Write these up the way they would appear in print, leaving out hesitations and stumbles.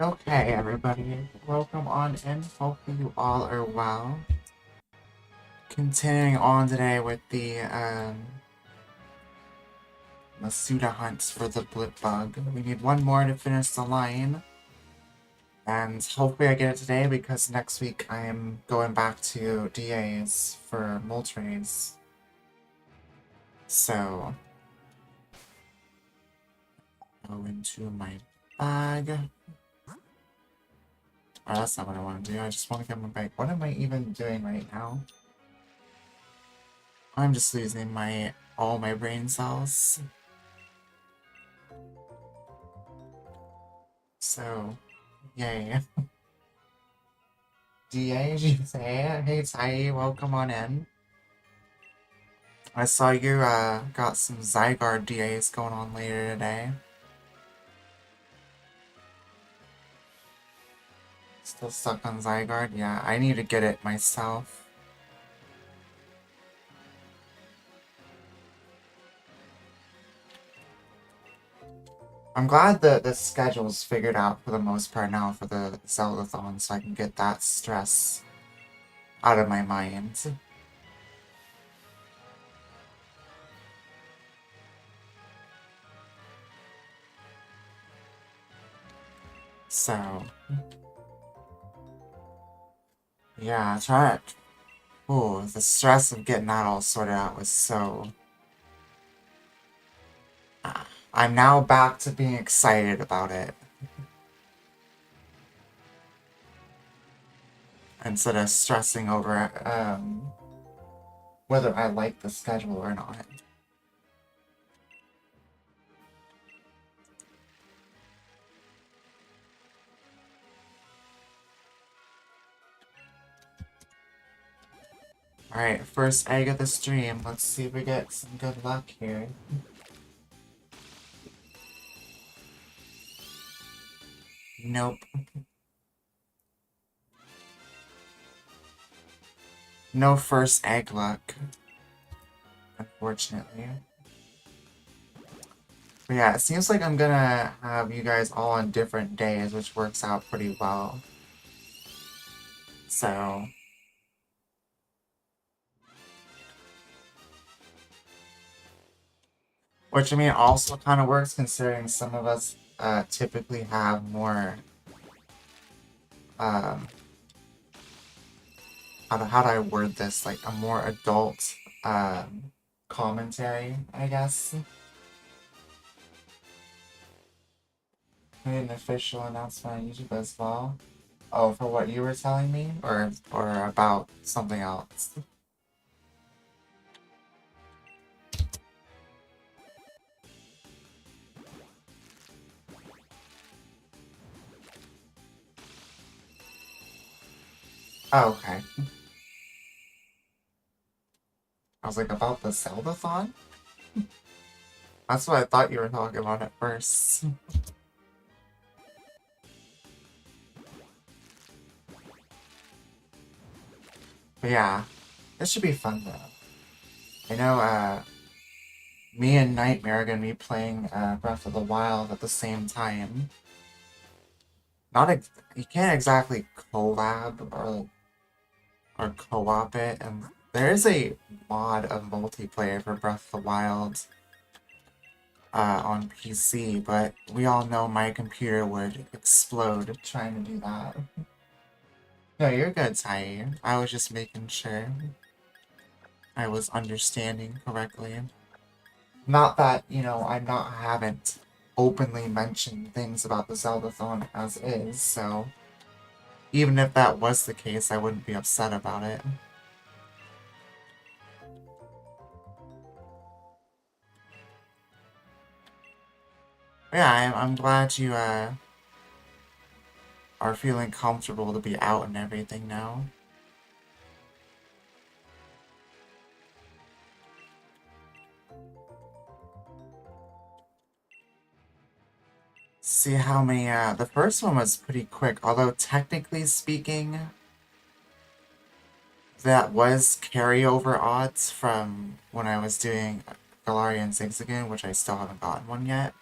Okay, everybody, welcome on in. Hopefully you all are well. Continuing on today with the Masuda hunts for the Blipbug. We need one more to finish the line. And hopefully I get it today because next week I am going back to DA's for Moltres. So, go into my bag. Oh, that's not what I want to do. I just want to get my bag. What am I even doing right now? I'm just losing all my brain cells. So, yay. DA, you say? Hey, Tai, welcome on in. I saw you got some Zygarde DAs going on later today. Still stuck on Zygarde? Yeah, I need to get it myself. I'm glad that the schedule's figured out for the most part now for the Zeldathon, so I can get that stress out of my mind. So, yeah, try it. Ooh, the stress of getting that all sorted out was so... I'm now back to being excited about it. Instead of stressing over whether I like the schedule or not. Alright, first egg of the stream. Let's see if we get some good luck here. Nope. No first egg luck. Unfortunately. But yeah, it seems like I'm gonna have you guys all on different days, which works out pretty well. So... Which, I mean, also kind of works considering some of us typically have more... how do I word this? Like, a more adult commentary, I guess. Made an official announcement on YouTube as well. Oh, for what you were telling me? Or about something else? Oh, okay. I was like, about the Zeldathon? That's what I thought you were talking about at first. But yeah, this should be fun though. I know, me and Nightmare are gonna be playing Breath of the Wild at the same time. You can't exactly collab or co-op it, and there is a mod of multiplayer for Breath of the Wild on PC, but we all know my computer would explode trying to do that. No, you're good, Tai. I was just making sure I was understanding correctly. Not that, haven't openly mentioned things about the Zeldathon as is, so even if that was the case, I wouldn't be upset about it. Yeah, I'm glad you are feeling comfortable to be out and everything now. See how many, the first one was pretty quick, although technically speaking, that was carryover odds from when I was doing Galarian Zigzagoon, which I still haven't gotten one yet.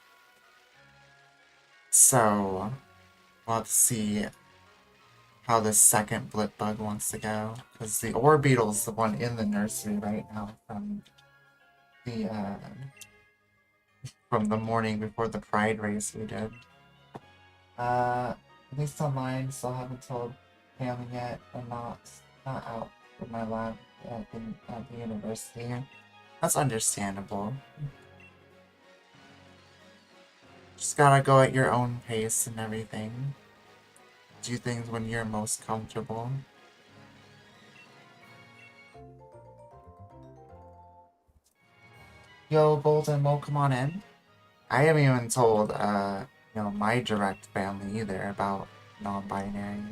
So, We'll have to see how the second Blipbug wants to go. Because the Orbeetle's the one in the nursery right now from the morning before the Pride race we did. At least online, still haven't told family yet. I'm not out with my lab at the university. That's understandable. Just gotta go at your own pace and everything. Do things when you're most comfortable. Yo, Golden Mo, come on in. I haven't even told, my direct family either about non-binary.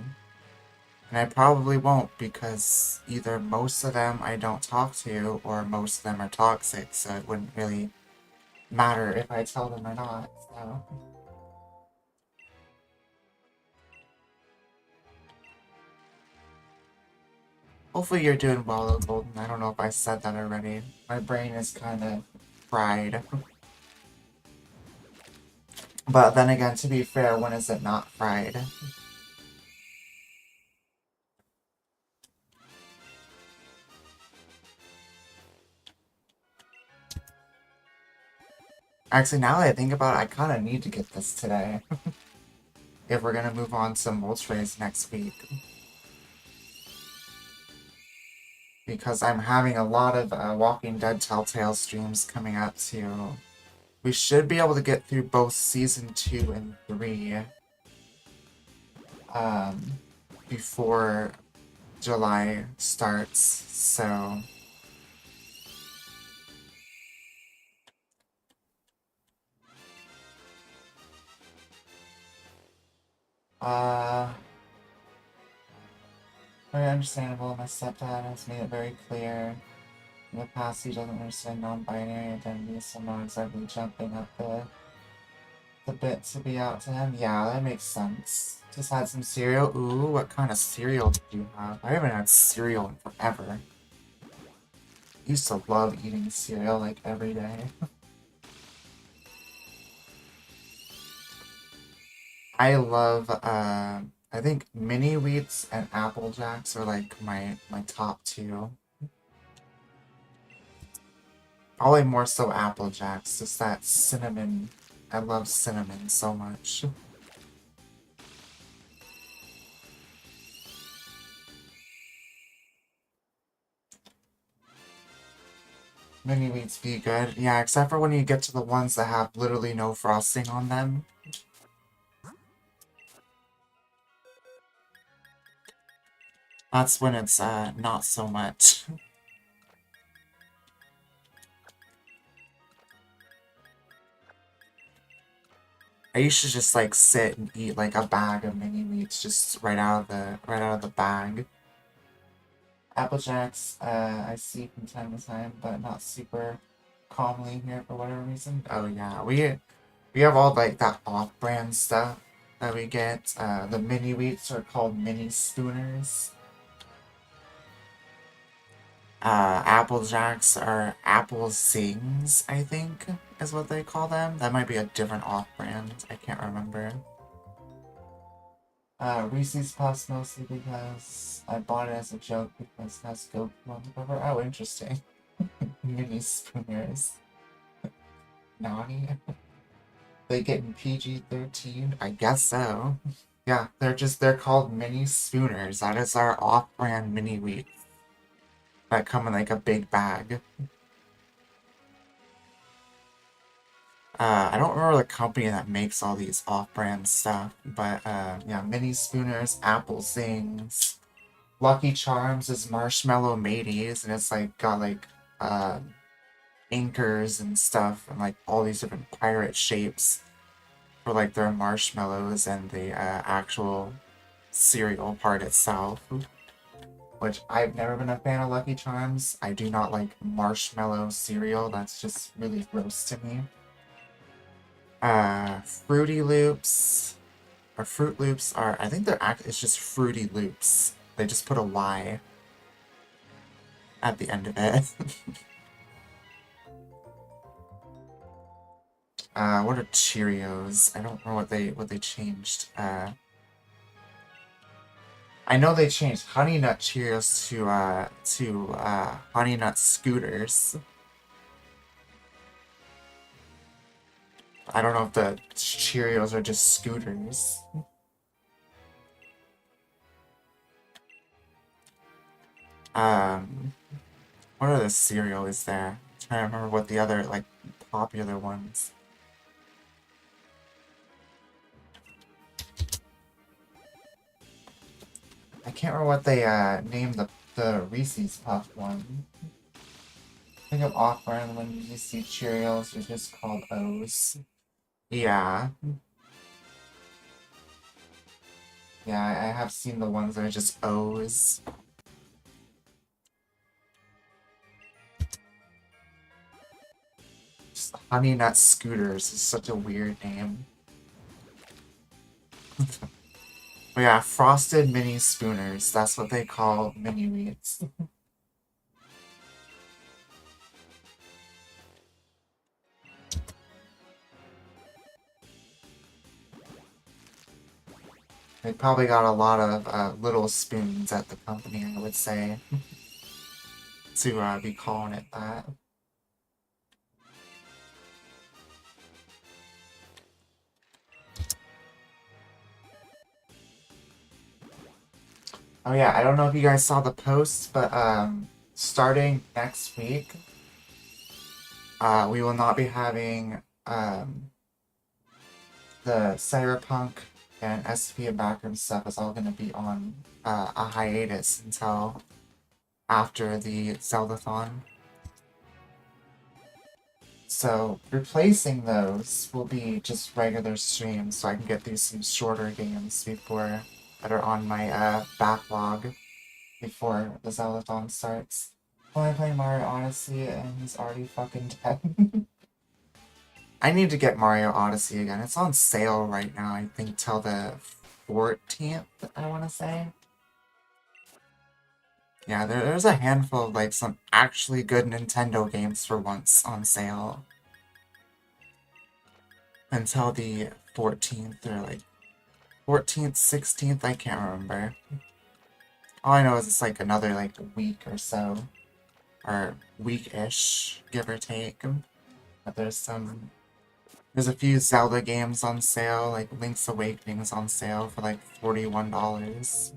And I probably won't because either most of them I don't talk to or most of them are toxic, so it wouldn't really matter if I tell them or not, so... Hopefully you're doing well though, Golden. I don't know if I said that already. My brain is kind of fried. But then again, to be fair, when is it not fried? Actually, now that I think about it, I kind of need to get this today. If we're gonna move on to Moltres next week. Because I'm having a lot of Walking Dead Telltale streams coming up too. We should be able to get through both Season 2 and 3 before July starts, so... Very understandable. My stepdad has made it very clear in the past he doesn't understand non-binary identity, so I'm not exactly jumping at the bit to be out to him. Yeah, that makes sense. Just had some cereal. Ooh, what kind of cereal did you have? I haven't had cereal in forever. I used to love eating cereal like every day. I love, I think Mini Wheats and Apple Jacks are like my top two. Probably more so Apple Jacks, just that cinnamon. I love cinnamon so much. Mini Wheats be good. Yeah, except for when you get to the ones that have literally no frosting on them. That's when it's, not so much. I used to just like sit and eat like a bag of Mini Wheats just right out of the bag. Apple Jacks, I see from time to time, but not super calmly here for whatever reason. Oh yeah, we have all like that off-brand stuff that we get. The Mini Wheats are called Mini Spooners. Apple Jacks are Apple Zings, I think, is what they call them. That might be a different off-brand. I can't remember. Reese's Puffs mostly because I bought it as a joke because it has goat on the cover. Oh, interesting. Mini Spooners. Naughty. They get in PG-13? I guess so. Yeah, they're called Mini Spooners. That is our off-brand Mini Wheats that come in like a big bag. I don't remember the company that makes all these off-brand stuff, but yeah, Mini Spooners, Apple Zings, Lucky Charms is Marshmallow Mateys, and it's like got like anchors and stuff, and like all these different pirate shapes for like their marshmallows and the actual cereal part itself. Which I've never been a fan of Lucky Charms. I do not like marshmallow cereal. That's just really gross to me. Fruity Loops, or Fruit Loops are, I think it's just Fruity Loops. They just put a Y at the end of it. What are Cheerios? I don't know what they changed. I know they changed Honey Nut Cheerios to Honey Nut Scooters. I don't know if the Cheerios are just scooters. Um, what other cereal is there? I'm trying to remember what the other, like, popular ones. I can't remember what they named the Reese's Puff one. I think of off-brand when you see Cheerios, they're just called O's. Yeah. Yeah, I have seen the ones that are just O's. Just Honey Nut Scooters is such a weird name. Oh yeah, Frosted Mini Spooners. That's what they call mini wheats. They probably got a lot of little spoons at the company, I would say, to be calling it that. Oh yeah, I don't know if you guys saw the post, but starting next week, we will not be having the Cyberpunk and SP and backroom stuff is all going to be on a hiatus until after the Zeldathon. So replacing those will be just regular streams, so I can get through some shorter games before that are on my backlog before the Zeldathon starts. Only playing Mario Odyssey and he's already fucking dead. I need to get Mario Odyssey again. It's on sale right now, I think, till the 14th, I want to say. Yeah, there's a handful of, like, some actually good Nintendo games for once on sale. Until the 14th, or, like, 14th, 16th, I can't remember. All I know is it's, like, another, like, week or so. Or week-ish, give or take. But there's a few Zelda games on sale, like Link's Awakening's on sale for like $41.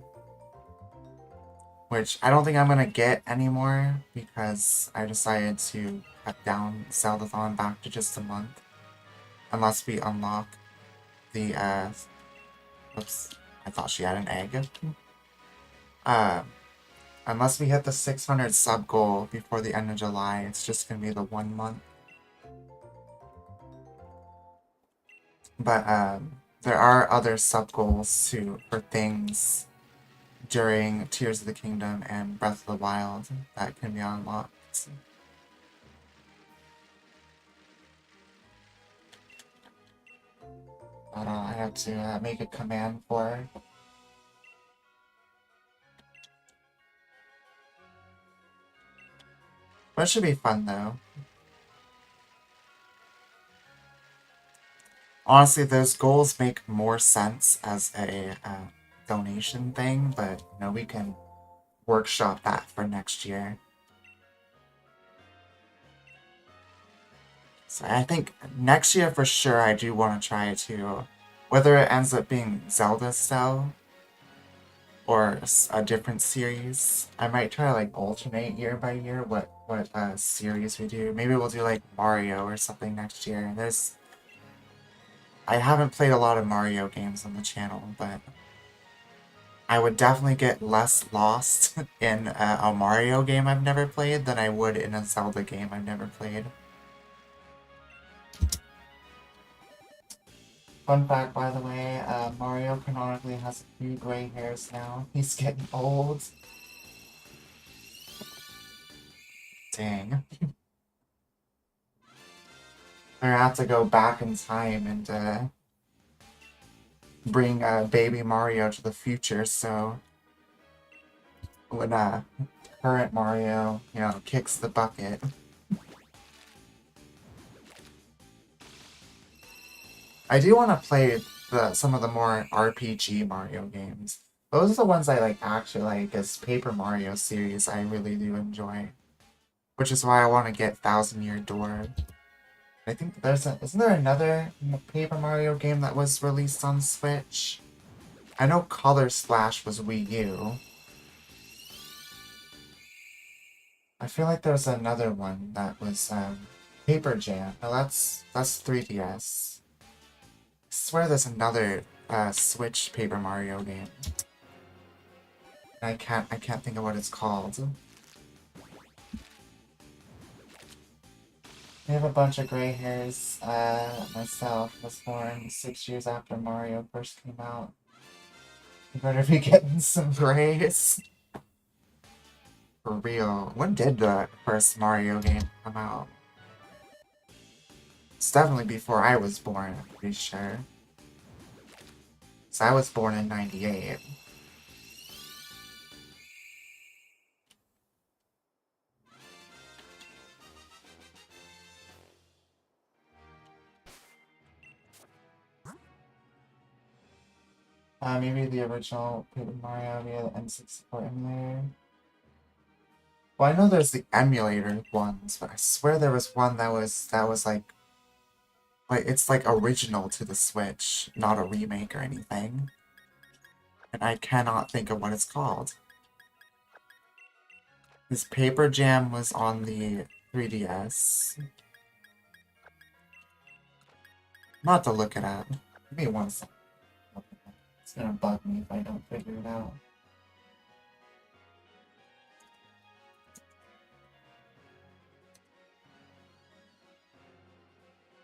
Which I don't think I'm gonna get anymore because I decided to cut down Zeldathon back to just a month. Unless we unlock the, oops, I thought she had an egg. Unless we hit the 600 sub goal before the end of July, it's just gonna be the 1 month. But there are other sub goals for things during Tears of the Kingdom and Breath of the Wild that can be unlocked. But I have to make a command for. But it should be fun though. Honestly, those goals make more sense as a donation thing, but you know, we can workshop that for next year. So I think next year for sure I do want to try to, whether it ends up being Zelda style or a different series, I might try to like alternate year by year what series we do. Maybe we'll do like Mario or something next year. I haven't played a lot of Mario games on the channel, but I would definitely get less lost in a Mario game I've never played than I would in a Zelda game I've never played. Fun fact, by the way, Mario canonically has a few gray hairs now. He's getting old. Dang. I have to go back in time and bring baby Mario to the future, so when current Mario, you know, kicks the bucket. I do want to play some of the more RPG Mario games. Those are the ones I like actually like, as Paper Mario series I really do enjoy. Which is why I want to get Thousand Year Door. I think isn't there another Paper Mario game that was released on Switch? I know Color Splash was Wii U. I feel like there's another one that was Paper Jam. No, that's 3DS. I swear there's another Switch Paper Mario game. I can't think of what it's called. I have a bunch of gray hairs. Myself was born 6 years after Mario first came out. You better be getting some grays. For real. When did the first Mario game come out? It's definitely before I was born, I'm pretty sure. So I was born in 98. Maybe the original Paper Mario via the N64 emulator. Well, I know there's the emulator ones, but I swear there was one that was like it's like original to the Switch, not a remake or anything. And I cannot think of what it's called. This Paper Jam was on the 3DS. Not to look it up. Give me one second. It's gonna bug me if I don't figure it out.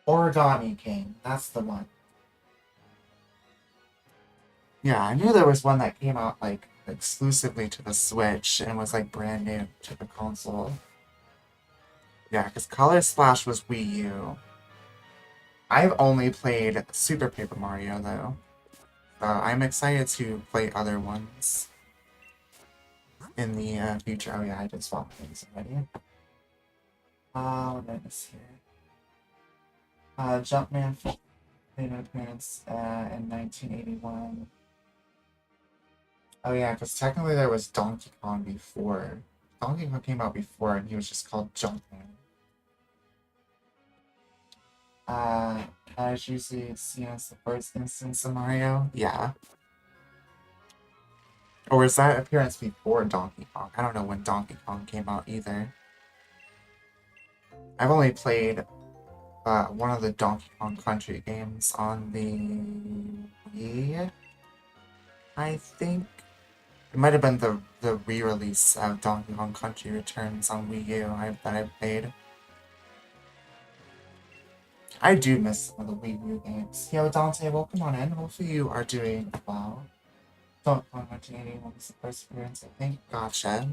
Origami King, that's the one. Yeah, I knew there was one that came out like exclusively to the Switch and was like brand new to the console. Yeah, because Color Splash was Wii U. I've only played Super Paper Mario though. So I'm excited to play other ones in the future. Oh yeah, I did swap things already. What did I miss here? Jumpman made an appearance in 1981. Oh yeah, because technically there was Donkey Kong before. Donkey Kong came out before and he was just called Jumpman. As usually seen as the first instance of Mario? Yeah. Or was that appearance before Donkey Kong? I don't know when Donkey Kong came out either. I've only played one of the Donkey Kong Country games on the Wii, I think. It might have been the re-release of Donkey Kong Country Returns on Wii U that I played. I do miss some of the Wii U games. Yo, Dante, welcome on in. Hopefully you are doing well. Donkey Kong 1981 was the first appearance, I think. Gotcha.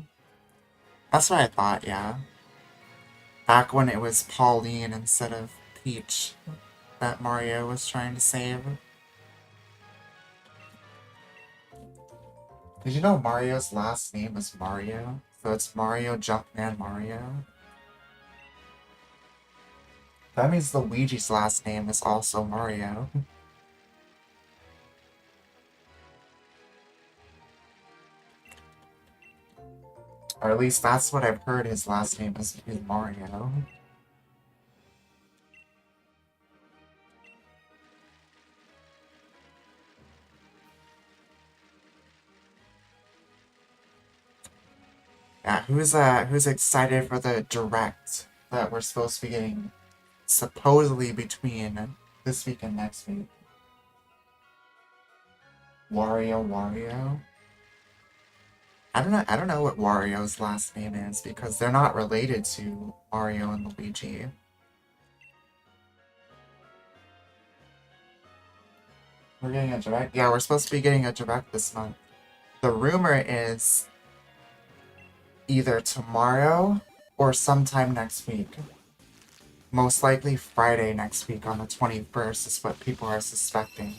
That's what I thought, yeah. Back when it was Pauline instead of Peach that Mario was trying to save. Did you know Mario's last name is Mario? So it's Mario Jumpman Mario? That means Luigi's last name is also Mario. Or at least that's what I've heard his last name is Mario. Yeah, who's excited for the direct that we're supposed to be getting supposedly between this week and next week? Wario? I don't know what Wario's last name is because they're not related to Mario and Luigi. We're getting a direct? Yeah, we're supposed to be getting a direct this month. The rumor is either tomorrow or sometime next week. Most likely Friday next week on the 21st is what people are suspecting.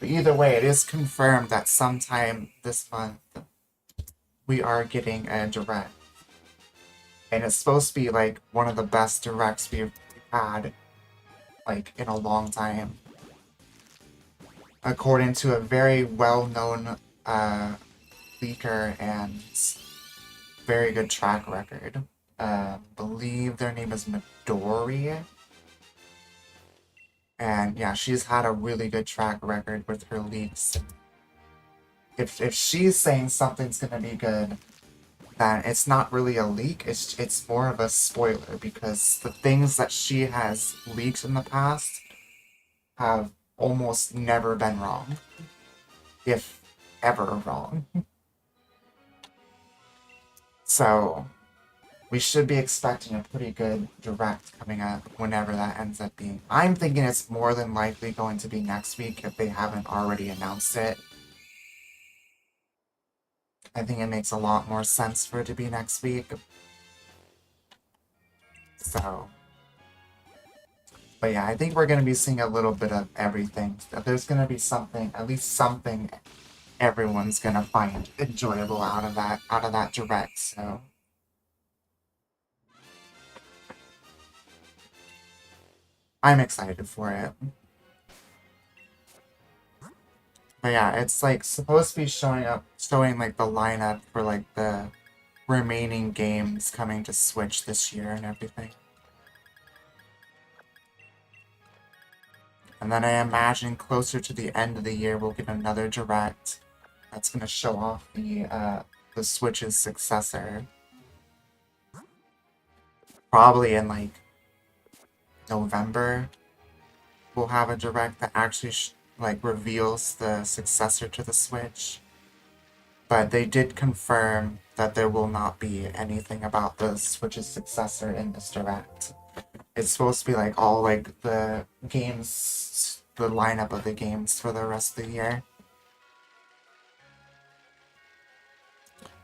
But either way, it is confirmed that sometime this month we are getting a direct. And it's supposed to be like one of the best directs we've had like in a long time. According to a very well-known leaker and very good track record. Believe their name is Midori. And yeah, she's had a really good track record with her leaks. If she's saying something's gonna be good, then it's not really a leak, it's more of a spoiler, because the things that she has leaked in the past have almost never been wrong. If ever wrong. So we should be expecting a pretty good direct coming up whenever that ends up being. I'm thinking it's more than likely going to be next week if they haven't already announced it. I think it makes a lot more sense for it to be next week. So, but yeah, I think we're going to be seeing a little bit of everything. There's going to be something, at least something everyone's going to find enjoyable out of that direct, so. I'm excited for it. But yeah, it's like supposed to be showing like the lineup for like the remaining games coming to Switch this year and everything. And then I imagine closer to the end of the year we'll get another direct that's gonna show off the Switch's successor. Probably in like November we'll have a direct that actually like reveals the successor to the Switch. But they did confirm that there will not be anything about the Switch's successor in this direct. It's supposed to be like all like the games, the lineup of the games for the rest of the year.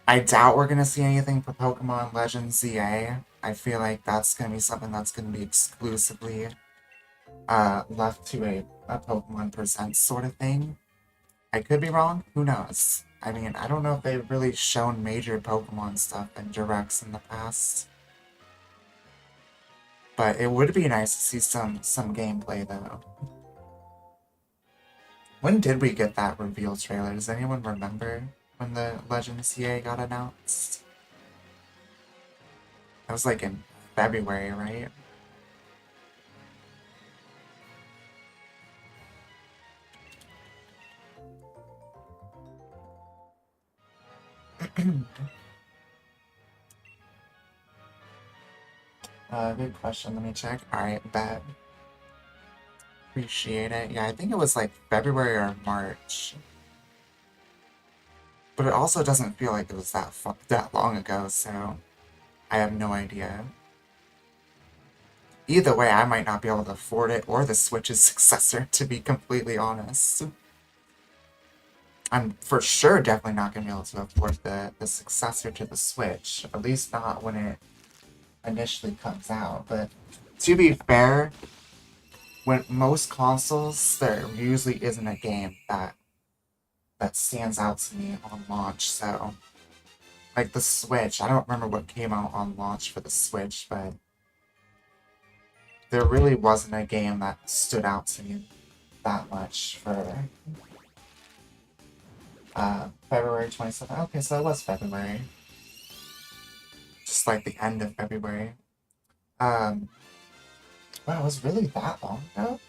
I doubt we're gonna see anything for Pokemon Legends ZA. I feel like that's gonna be something that's gonna be exclusively left to a Pokemon Presents sort of thing. I could be wrong, who knows? I mean, I don't know if they've really shown major Pokemon stuff in directs in the past. But it would be nice to see some gameplay, though. When did we get that reveal trailer? Does anyone remember when the Legend CA got announced? That was like in February, right? Good question. Let me check. Alright, bet. Appreciate it. Yeah, I think it was like February or March. But it also doesn't feel like it was that long ago, so I have no idea. Either way, I might not be able to afford it or the Switch's successor, to be completely honest. I'm for sure definitely not going to be able to afford the successor to the Switch, at least not when it initially comes out. But to be fair, when most consoles, there usually isn't a game that stands out to me on launch, so like the Switch, I don't remember what came out on launch for the Switch, but there really wasn't a game that stood out to me that much for February 27th. Okay, so it was February. Just like the end of February. Wow, it was really that long ago?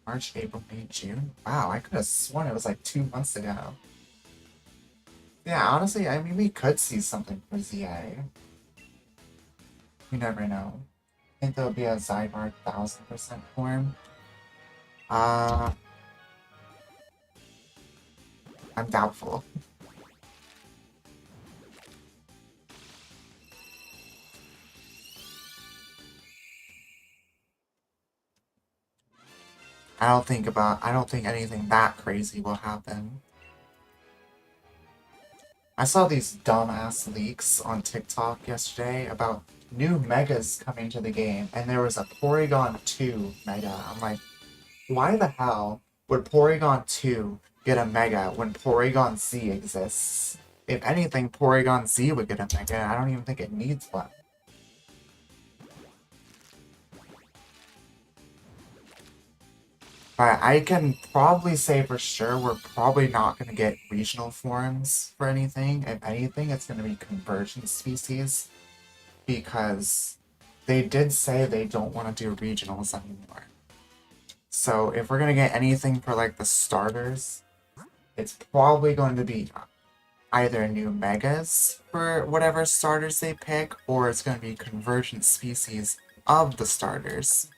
March, April, May, June? Wow, I could have sworn it was like 2 months ago. Yeah, honestly, I mean, we could see something for ZA. You never know. I think there'll be a Zygarde 1000% form. I'm doubtful. I don't think anything that crazy will happen. I saw these dumbass leaks on TikTok yesterday about new megas coming to the game, and there was a Porygon 2 mega. I'm like, why the hell would Porygon 2 get a mega when Porygon Z exists? If anything, Porygon Z would get a mega, and I don't even think it needs one. But I can probably say for sure we're probably not going to get regional forms for anything. If anything, it's going to be convergent species. Because they did say they don't want to do regionals anymore. So if we're going to get anything for like the starters, it's probably going to be either new megas for whatever starters they pick, or it's going to be convergent species of the starters.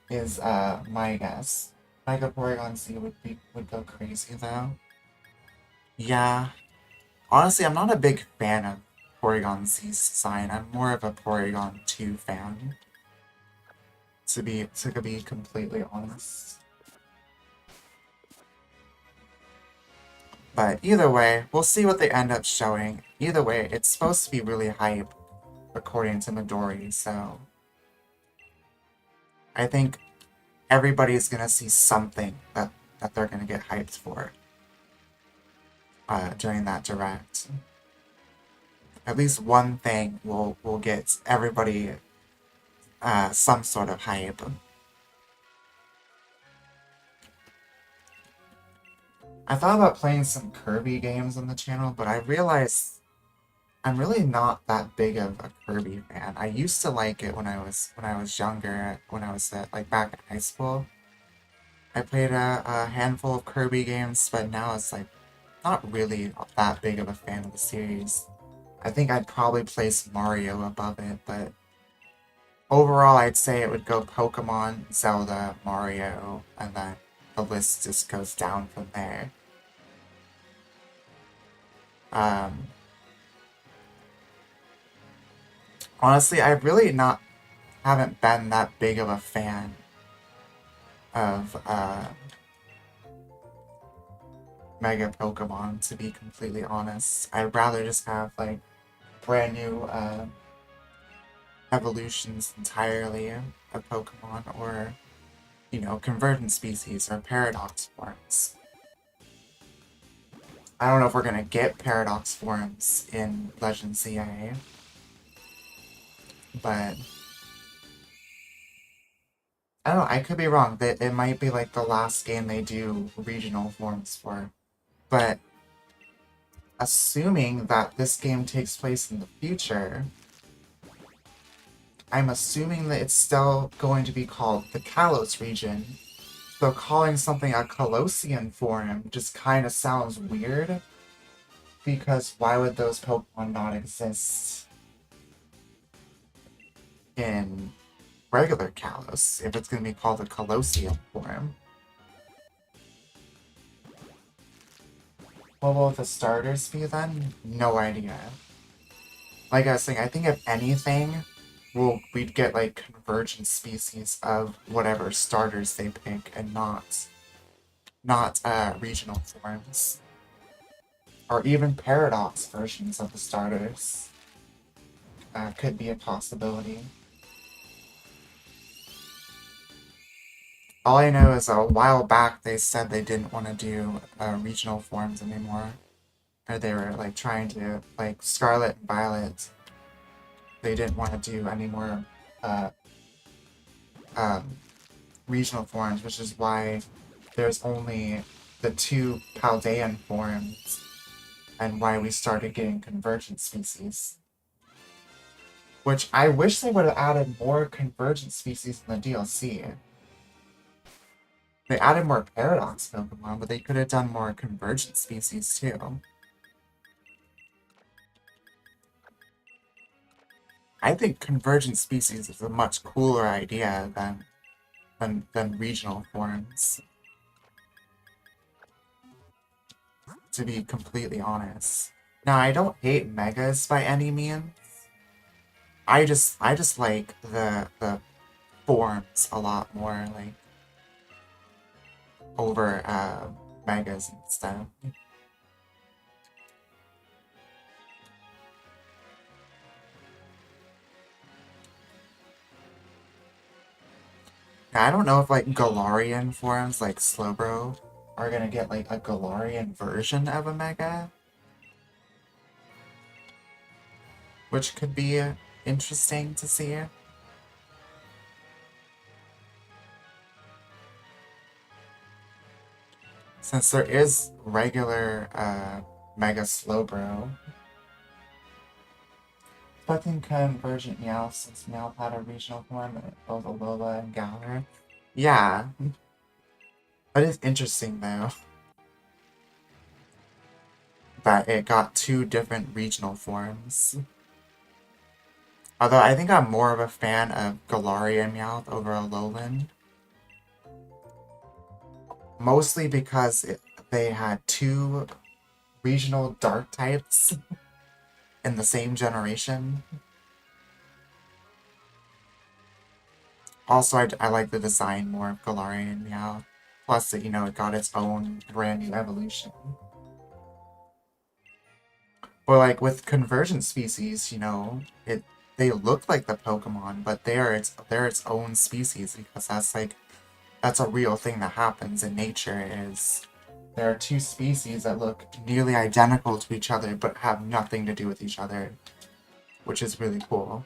Is my guess. Mega Porygon Z would go crazy though. Yeah. Honestly, I'm not a big fan of Porygon Z's design. I'm more of a Porygon 2 fan. To be completely honest. But either way, we'll see what they end up showing. Either way, it's supposed to be really hype, according to Midori, so I think everybody's gonna see something that they're gonna get hyped for during that direct. At least one thing will get everybody some sort of hype. I thought about playing some Kirby games on the channel, but I realized I'm really not that big of a Kirby fan. I used to like it when I was younger, when I was like back in high school. I played a handful of Kirby games, but now it's like not really that big of a fan of the series. I think I'd probably place Mario above it, but overall I'd say it would go Pokemon, Zelda, Mario, and then the list just goes down from there. Honestly, I really haven't been that big of a fan of Mega Pokemon, to be completely honest. I'd rather just have like brand new evolutions entirely of Pokemon, or you know, convergent species or paradox forms. I don't know if we're gonna get paradox forms in Legend CA, but I don't know, I could be wrong. That it might be like the last game they do regional forms for. But assuming that this game takes place in the future, I'm assuming that it's still going to be called the Kalos region. So calling something a Kalosian form just kind of sounds weird. Because why would those Pokemon not exist in regular Kalos if it's going to be called a Kalosian form? What will the starters be then? No idea. Like I was saying, I think if anything, we'd get like convergent species of whatever starters they pick, and not regional forms. Or even paradox versions of the starters. Could be a possibility. All I know is a while back they said they didn't want to do regional forms anymore. Or they were like trying to, like Scarlet and Violet, they didn't want to do any more regional forms, which is why there's only the 2 Paldean forms, and why we started getting convergent species. Which I wish they would have added more convergent species in the DLC. They added more Paradox Pokemon, but they could have done more convergent species too. I think convergent species is a much cooler idea than regional forms. To be completely honest. Now, I don't hate megas by any means. I just like the forms a lot more, like over megas and stuff. I don't know if like Galarian forms like Slowbro are gonna get like a Galarian version of a mega, which could be interesting to see. Since there is regular Mega Slowbro. Expecting convergent Meow since Meow had a regional form in both Alola and Galar. Yeah. That is interesting though. That it got two different regional forms. Although I think I'm more of a fan of Galarian Meowth over Alolan. Mostly because they had two regional dark types in the same generation. Also, I like the design more of Galarian Meowth. Plus, it got its own brand new evolution. But like with convergent species, they look like the Pokemon, but they're its own species because that's a real thing that happens in nature. Is there are two species that look nearly identical to each other but have nothing to do with each other, which is really cool.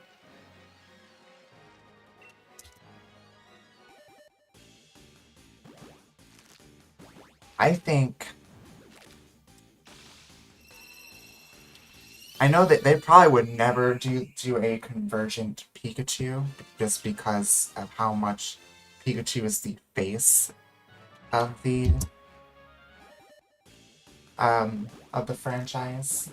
I know that they probably would never do a convergent Pikachu just because of how much Pikachu is the face of the franchise.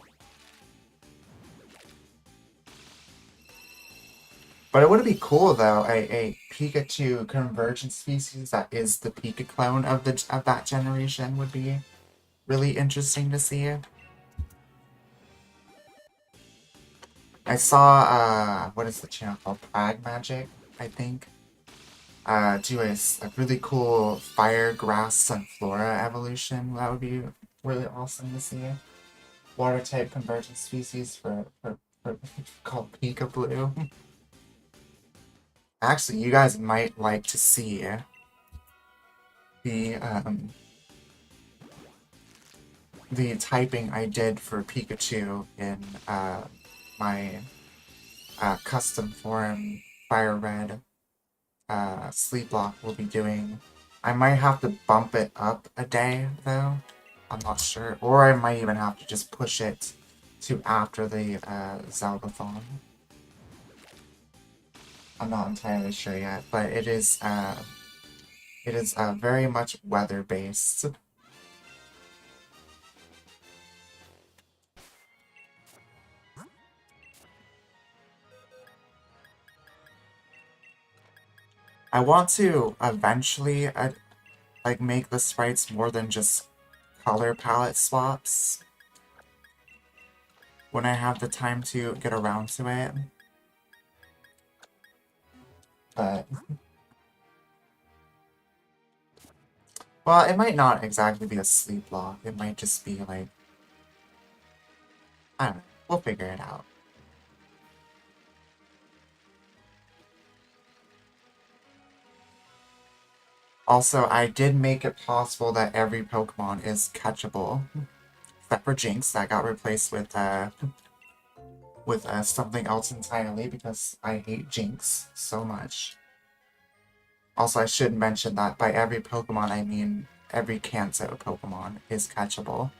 But it would be cool though, a Pikachu convergent species that is the Pika clone of that generation would be really interesting to see. I saw what is the channel called? Prag Magic, I think. Do a really cool fire, grass, Sunflora evolution. That would be really awesome to see. Water type convergent species for called Pika Blue. Actually, you guys might like to see the the typing I did for Pikachu in my custom form Fire Red Sleep Block will be doing. I might have to bump it up a day though. I'm not sure. Or I might even have to just push it to after the Zeldathon. I'm not entirely sure yet, but it is very much weather based. I want to eventually like make the sprites more than just color palette swaps when I have the time to get around to it. But well, it might not exactly be a sleep block. It might just be like, I don't know. We'll figure it out. Also, I did make it possible that every Pokemon is catchable. Except for Jinx, that got replaced with something else entirely because I hate Jinx so much. Also, I should mention that by every Pokemon, I mean every Kanto Pokemon is catchable.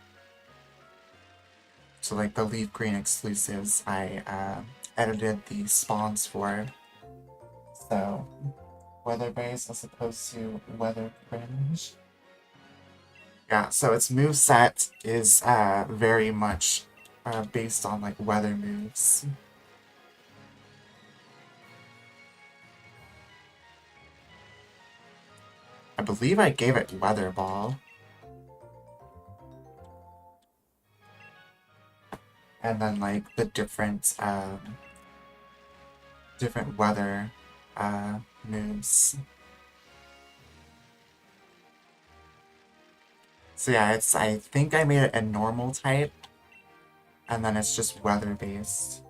So like the Leaf Green exclusives, I edited the spawns for. So, weather-based as opposed to weather cringe. Yeah, so its moveset is very much based on like weather moves. I believe I gave it Weather Ball. And then like the different weather moves. So yeah, I think I made it a normal type, and then it's just weather based.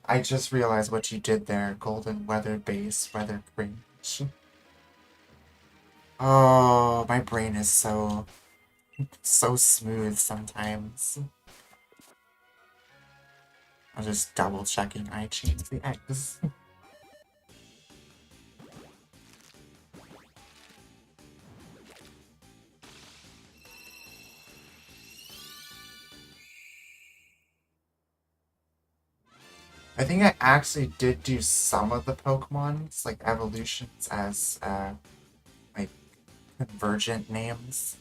I just realized what you did there, golden weather base, weather cringe. Oh, my brain is so smooth sometimes. I'm just double checking I changed the X. I think I actually did do some of the Pokemons, like evolutions as like convergent names.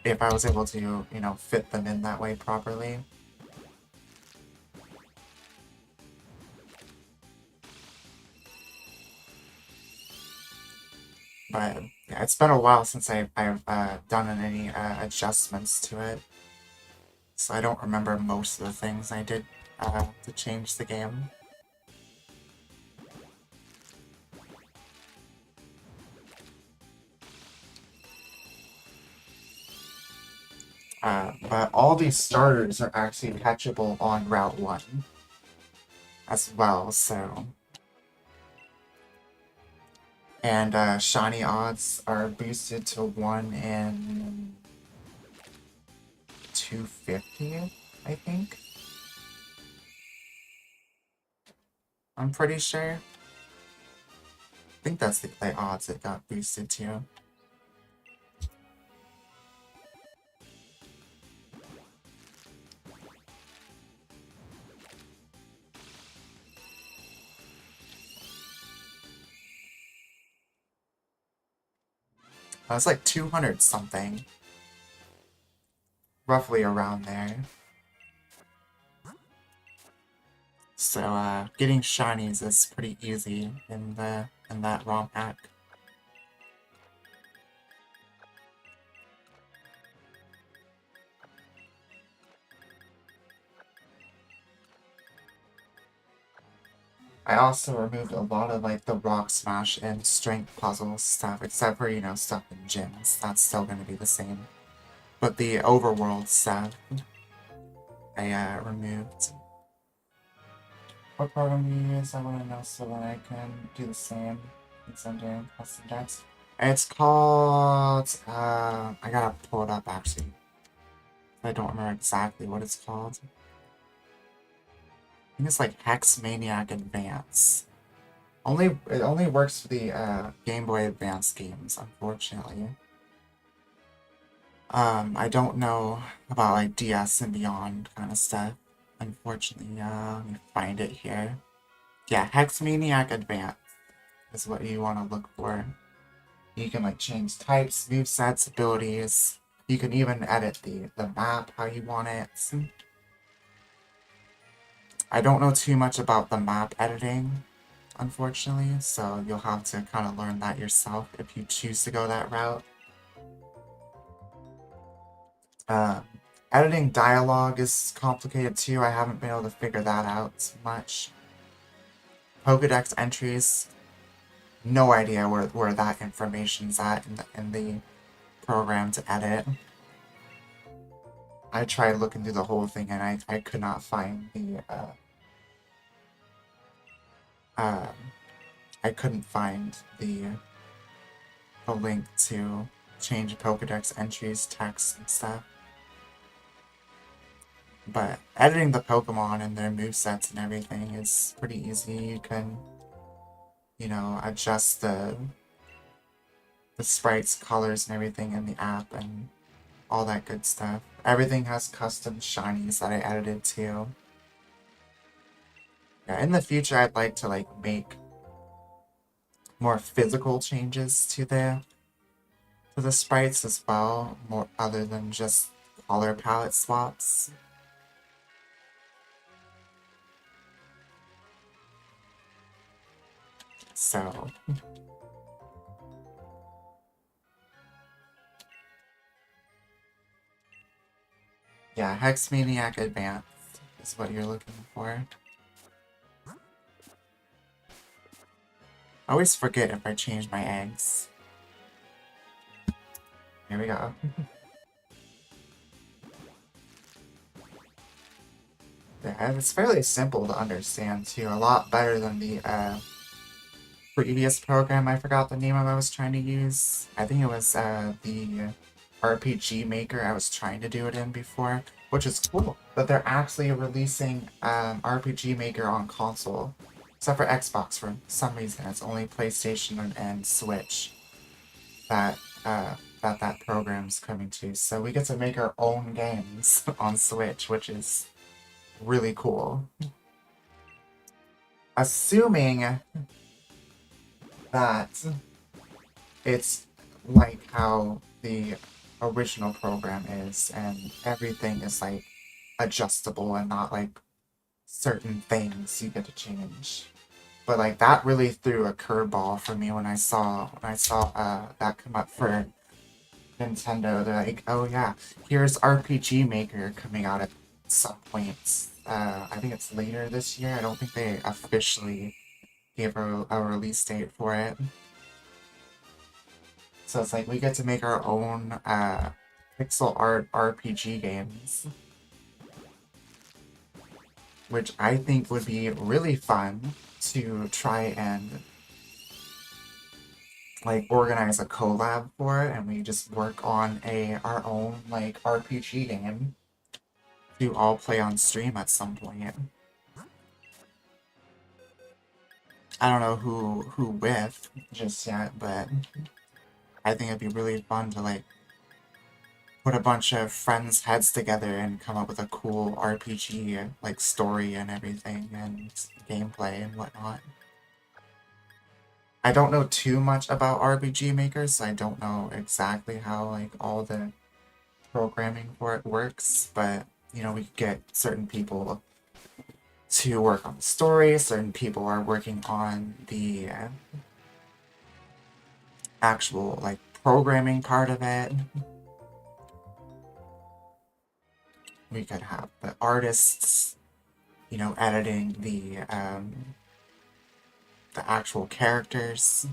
If I was able to, you know, fit them in that way properly. But yeah, it's been a while since I've done any adjustments to it. So I don't remember most of the things I did to change the game. But all these starters are actually catchable on Route 1 as well, so... And shiny odds are boosted to 1 in 250, I think. I'm pretty sure. I think that's the odds it got boosted to. It's like 200 something. Roughly around there. So getting shinies is pretty easy in that ROM hack. I also removed a lot of like the rock smash and strength puzzle stuff, except for, you know, stuff in gyms. That's still gonna be the same. But the overworld stuff I removed. What program do you use? I want to know so that I can do the same since I'm doing custom decks. It's called, I gotta pull it up actually. I don't remember exactly what it's called. I think it's like Hex Maniac Advance. It only works for the Game Boy Advance games, unfortunately. I don't know about like DS and beyond kind of stuff. Unfortunately, let me find it here. Yeah, Hex Maniac Advance is what you want to look for. You can like change types, movesets, abilities. You can even edit the map how you want it. I don't know too much about the map editing, unfortunately, so you'll have to kind of learn that yourself if you choose to go that route. Editing dialogue is complicated too. I haven't been able to figure that out much. Pokedex entries, no idea where that information's at in the program to edit. I tried looking through the whole thing and I could not find I couldn't find the link to change Pokedex entries, text, and stuff. But editing the Pokemon and their movesets and everything is pretty easy. You can, you know, adjust the sprites, colors, and everything in the app and all that good stuff. Everything has custom shinies that I edited too. Yeah, in the future I'd like to like make more physical changes to the sprites as well, more other than just color palette swaps. So yeah, Hex Maniac Advanced is what you're looking for. I always forget if I change my eggs. Here we go. Yeah, it's fairly simple to understand too, a lot better than the previous program. I forgot the name of I was trying to use. I think it was the RPG Maker I was trying to do it in before, which is cool that they're actually releasing RPG Maker on console. Except for Xbox, for some reason. It's only PlayStation and Switch that that that program's coming to. So we get to make our own games on Switch, which is really cool. Assuming that it's like how the original program is, and everything is like adjustable and not like certain things you get to change. But like that really threw a curveball for me when I saw that come up for Nintendo. They're like, oh yeah, here's RPG Maker coming out at some point. I think it's later this year. I don't think they officially gave a release date for it. So it's like we get to make our own pixel art RPG games, which I think would be really fun to try and like organize a collab for it, and we just work on our own like RPG game to all play on stream at some point. I don't know who with just yet, but I think it'd be really fun to like put a bunch of friends' heads together and come up with a cool RPG like story and everything and gameplay and whatnot. I don't know too much about RPG Maker, so I don't know exactly how like all the programming for it works, but you know, we could get certain people to work on the story, certain people are working on the actual like programming part of it. We could have the artists, you know, editing the actual characters.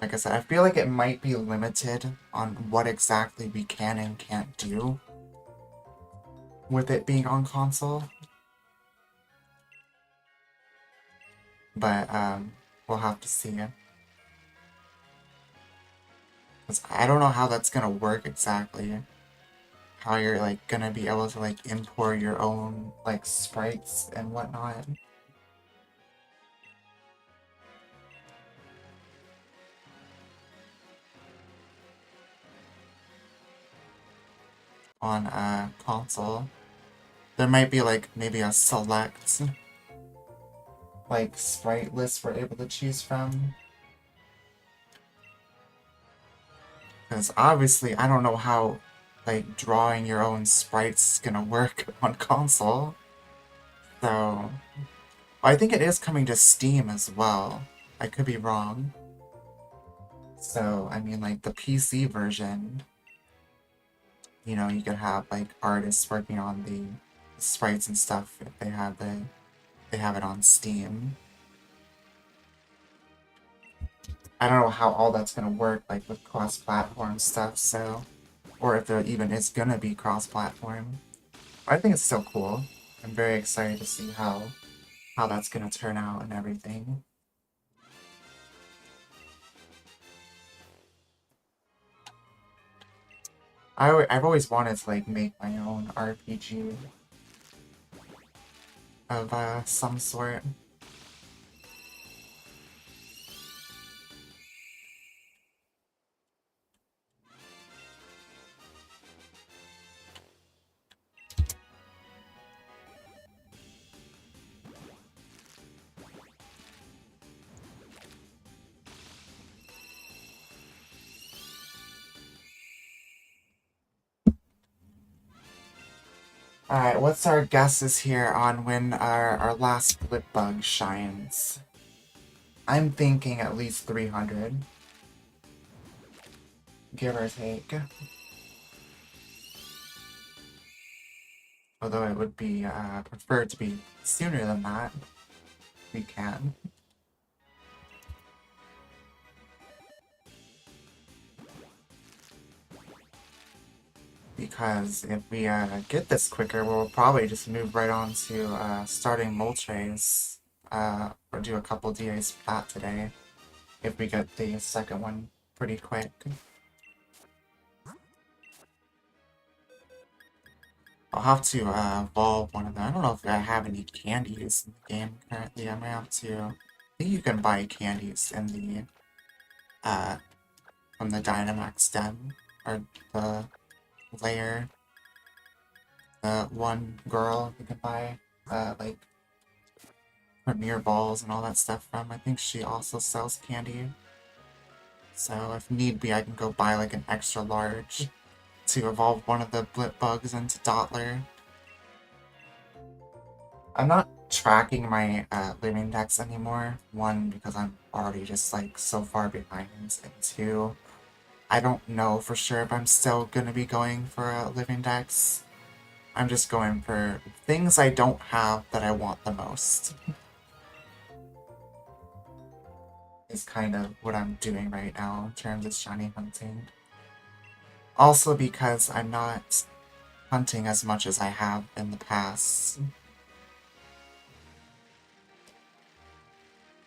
Like I said, I feel like it might be limited on what exactly we can and can't do with it being on console. But we'll have to see. Because I don't know how that's gonna work exactly. How you're like gonna be able to like import your own like sprites and whatnot. On a console. There might be like maybe a select like sprite list we're able to choose from. Because obviously I don't know how like drawing your own sprites is gonna work on console. So I think it is coming to Steam as well. I could be wrong. So I mean like the PC version, you know, you could have like artists working on the sprites and stuff if they have it on Steam. I don't know how all that's gonna work, like with cross-platform stuff, so, or if there even is gonna be cross-platform. I think it's still cool. I'm very excited to see how that's gonna turn out and everything. I've always wanted to like make my own RPG of some sort. Alright, what's our guesses here on when our last Blipbug shines? I'm thinking at least 300. Give or take. Although it would be preferred to be sooner than that. We can. Because if we get this quicker, we'll probably just move right on to starting Moltres, or do a couple DAs for that today, if we get the second one pretty quick. I'll have to evolve one of them. I don't know if I have any candies in the game currently. I might have to. I think you can buy candies in the from the Dynamax den, or the layer, the one girl you can buy, like, Premier Balls and all that stuff from. I think she also sells candy. So if need be, I can go buy like an extra large to evolve one of the Blipbugs into Dottler. I'm not tracking my living dex anymore. One, because I'm already just like so far behind, and two, I don't know for sure if I'm still gonna be going for a living dex. I'm just going for things I don't have that I want the most. Is kind of what I'm doing right now in terms of shiny hunting. Also because I'm not hunting as much as I have in the past.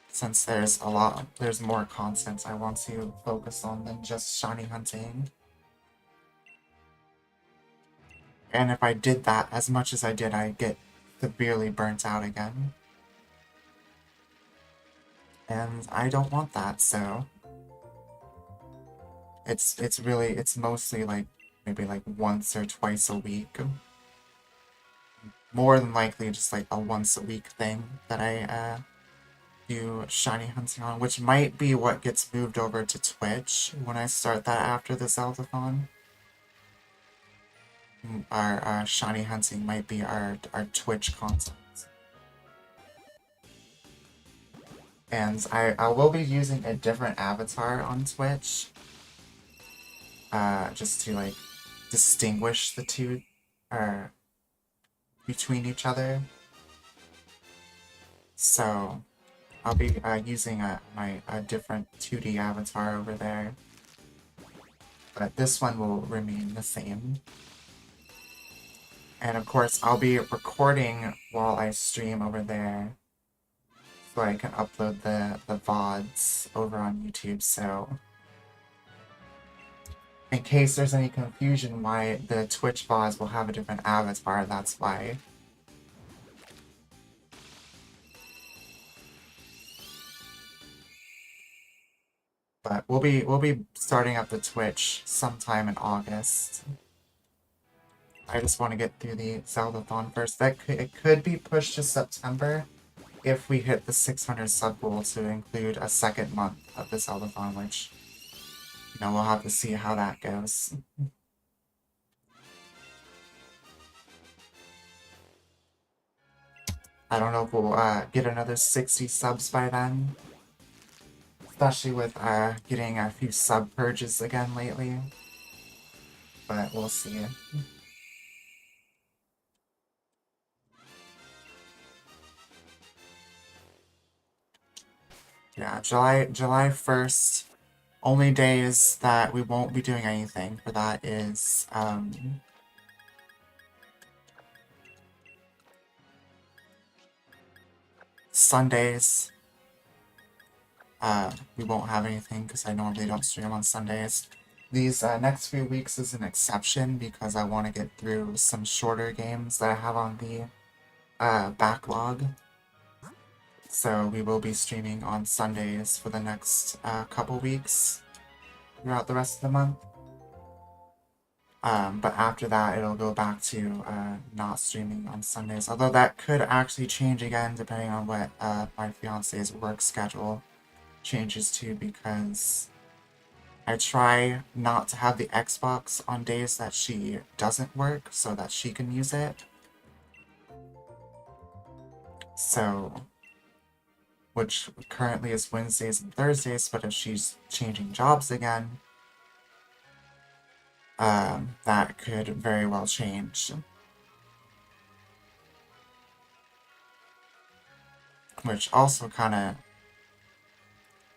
Since there's more content I want to focus on than just shiny hunting. And if I did that as much as I did, I'd get severely burnt out again. And I don't want that, so it's mostly like maybe like once or twice a week. More than likely just like a once a week thing that I do shiny hunting on, which might be what gets moved over to Twitch when I start that after the Zeldathon. Our shiny hunting might be our Twitch content. And I will be using a different avatar on Twitch. Just to like distinguish the two between each other. So I'll be using a different 2D avatar over there. But this one will remain the same. And of course, I'll be recording while I stream over there, so I can upload the VODs over on YouTube, so in case there's any confusion why the Twitch VODs will have a different avatar, that's why. But we'll be starting up the Twitch sometime in August. I just want to get through the Zeldathon first. It could be pushed to September if we hit the 600 sub goal to include a second month of the Zeldathon, which, you know, we'll have to see how that goes. I don't know if we'll get another 60 subs by then. Especially with getting a few sub purges again lately. But we'll see. Yeah, July 1st. Only days that we won't be doing anything for that is Sundays. We won't have anything because I normally don't stream on Sundays. These next few weeks is an exception because I want to get through some shorter games that I have on the backlog. So we will be streaming on Sundays for the next couple weeks throughout the rest of the month. But after that, it'll go back to not streaming on Sundays. Although that could actually change again depending on what my fiance's work schedule changes to, because I try not to have the Xbox on days that she doesn't work so that she can use it. So, which currently is Wednesdays and Thursdays, but if she's changing jobs again, that could very well change. Which also kind of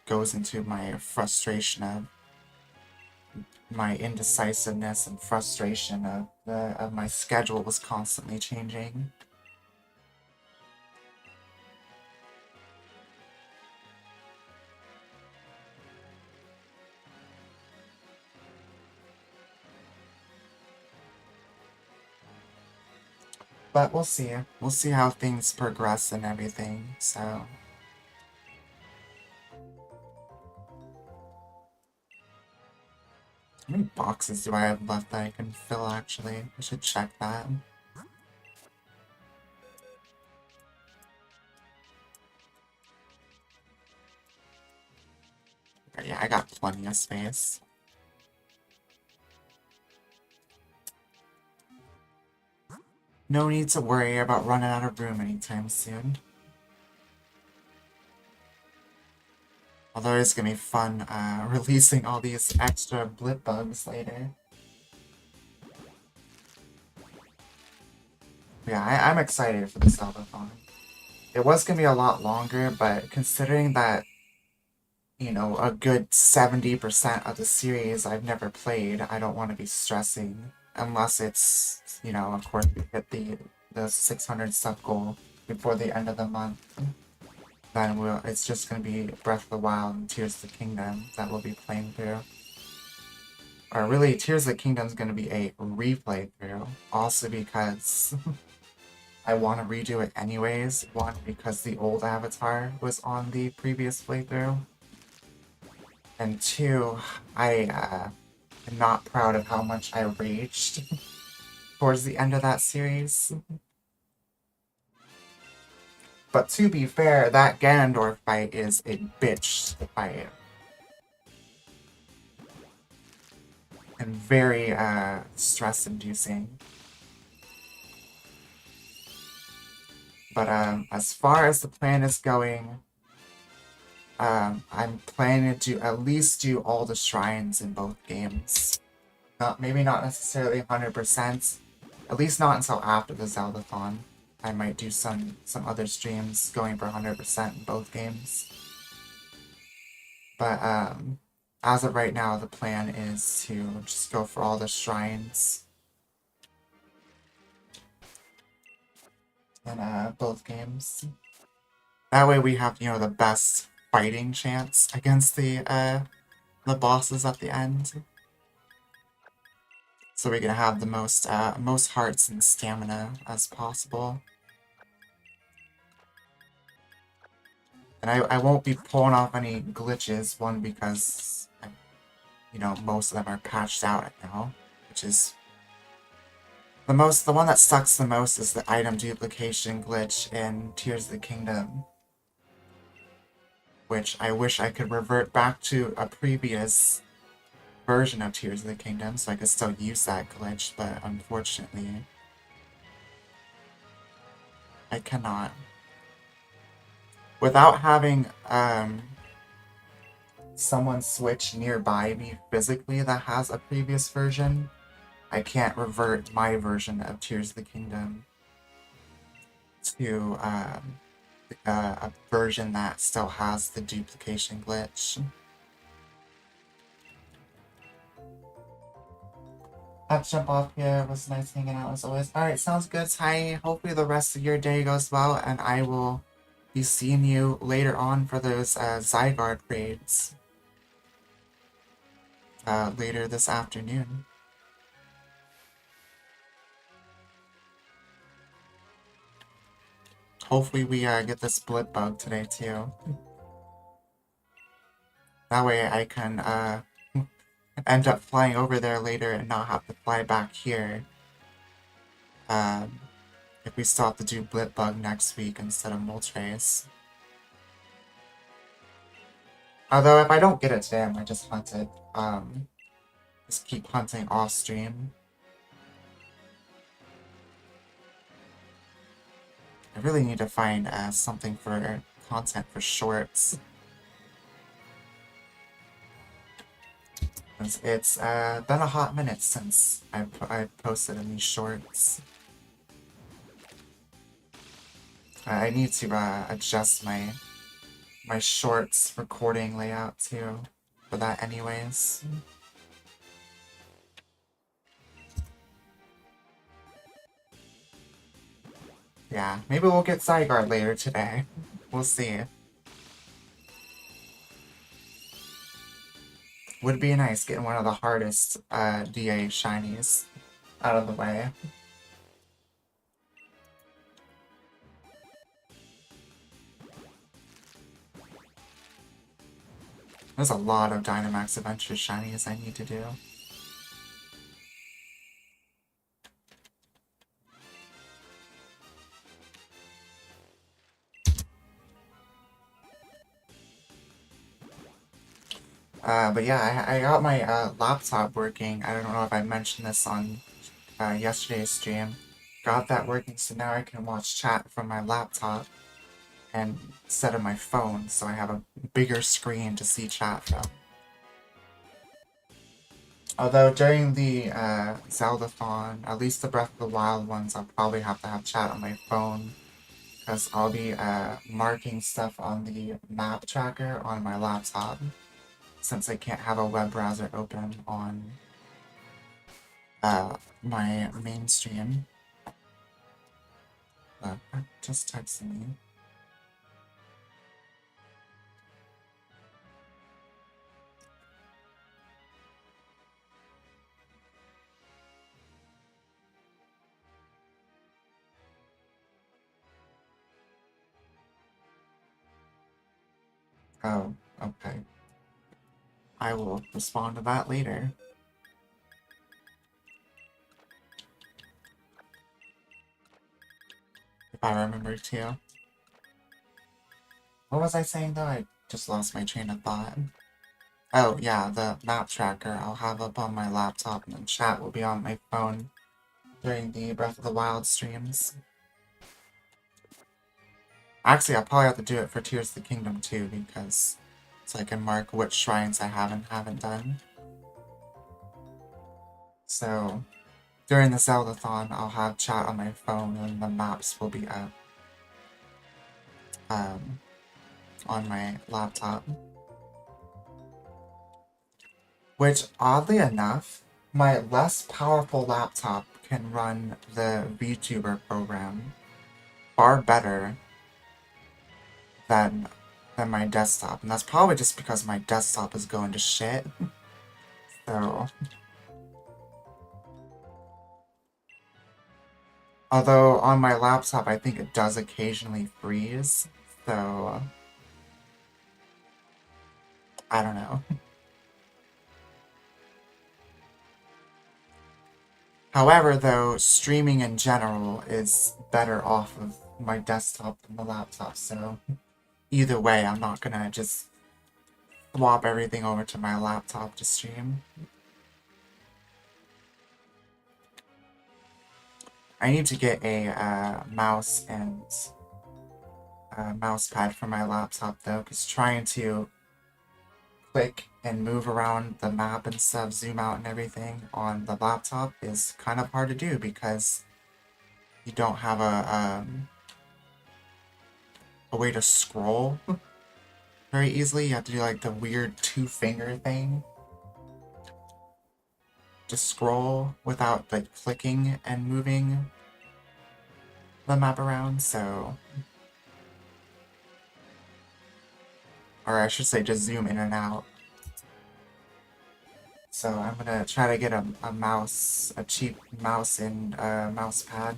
goes into my frustration of my indecisiveness and frustration of my schedule was constantly changing. But we'll see. We'll see how things progress and everything, so... How many boxes do I have left that I can fill, actually? I should check that. Okay, yeah, I got plenty of space. No need to worry about running out of room anytime soon. Although it's gonna be fun releasing all these extra Blipbugs later. Yeah, I'm excited for the Zeldathon. It was gonna be a lot longer, but considering that, you know, a good 70% of the series I've never played, I don't want to be stressing. Unless it's, you know, of course we hit the 600 sub goal before the end of the month. Then it's just gonna be Breath of the Wild and Tears of the Kingdom that we'll be playing through. Or really, Tears of the Kingdom is gonna be a replay through. Also because I want to redo it anyways. One, because the old avatar was on the previous playthrough. And two, I am not proud of how much I raged towards the end of that series. But to be fair, that Ganondorf fight is a bitch to fight. And very stress-inducing. But as far as the plan is going, I'm planning to at least do all the shrines in both games. Maybe not necessarily 100%, at least not until after the Zeldathon. I might do some other streams going for 100% in both games. But as of right now, the plan is to just go for all the shrines in both games. That way we have, you know, the best fighting chance against the bosses at the end. So we can have the most hearts and stamina as possible. And I won't be pulling off any glitches, one because, you know, most of them are patched out now, which is the one that sucks the most is the item duplication glitch in Tears of the Kingdom, which I wish I could revert back to a previous version of Tears of the Kingdom so I could still use that glitch, but unfortunately, I cannot. Without having someone switch nearby me physically that has a previous version, I can't revert my version of Tears of the Kingdom to a version that still has the duplication glitch. Have to jump off here. It was nice hanging out as always. Alright, sounds good, Tai. Hopefully the rest of your day goes well, and I will be seeing you later on for those Zygarde raids later this afternoon. Hopefully we get this Blipbug today too. That way I can end up flying over there later and not have to fly back here. If we still have to do Blipbug next week instead of Moltres. Although if I don't get it today, I might just hunt it. Just keep hunting off stream. I really need to find something for content for shorts. It's been a hot minute since I posted any shorts. I need to adjust my shorts recording layout too for that anyways. Yeah, maybe we'll get Zygarde later today. We'll see. Would be nice getting one of the hardest DA shinies out of the way. There's a lot of Dynamax Adventures shinies I need to do. But yeah, I got my laptop working. I don't know if I mentioned this on yesterday's stream. Got that working, so now I can watch chat from my laptop and instead of my phone, so I have a bigger screen to see chat from. Although during the Zeldathon, at least the Breath of the Wild ones, I'll probably have to have chat on my phone because I'll be marking stuff on the map tracker on my laptop since I can't have a web browser open on my main stream. Just texting me. Oh, okay. I will respond to that later. If I remember to. What was I saying though? I just lost my train of thought. Oh yeah, the map tracker I'll have up on my laptop and then chat will be on my phone during the Breath of the Wild streams. Actually, I'll probably have to do it for Tears of the Kingdom too because so I can mark which shrines I have and haven't done. So during the Zeldathon, I'll have chat on my phone and the maps will be up on my laptop. Which, oddly enough, my less powerful laptop can run the VTuber program far better than my desktop. And that's probably just because my desktop is going to shit. So... Although on my laptop, I think it does occasionally freeze, so... I don't know. However, though, streaming in general is better off of my desktop than the laptop, so... Either way, I'm not gonna just swap everything over to my laptop to stream. I need to get a mouse and mouse pad for my laptop though, because trying to click and move around the map and stuff, zoom out and everything on the laptop is kind of hard to do because you don't have a way to scroll very easily. You have to do like the weird two-finger thing to scroll without like clicking and moving the map around, so... Or I should say just zoom in and out. So I'm gonna try to get a mouse, a cheap mouse and mouse pad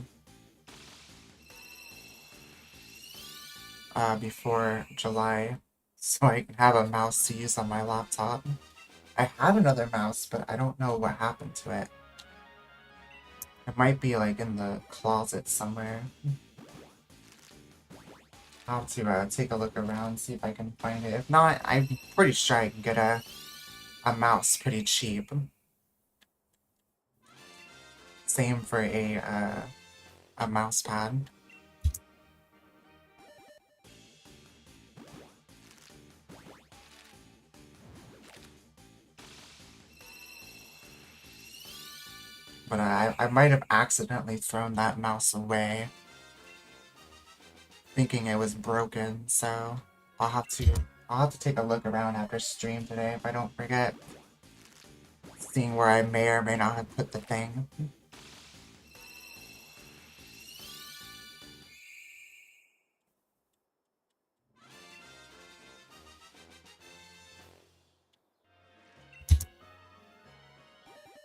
before July, so I can have a mouse to use on my laptop. I had another mouse, but I don't know what happened to it. It might be like in the closet somewhere. I'll have to take a look around, see if I can find it. If not, I'm pretty sure I can get a mouse pretty cheap. Same for a mouse pad. But I might have accidentally thrown that mouse away, thinking it was broken, so I'll have to take a look around after stream today if I don't forget. Seeing where I may or may not have put the thing.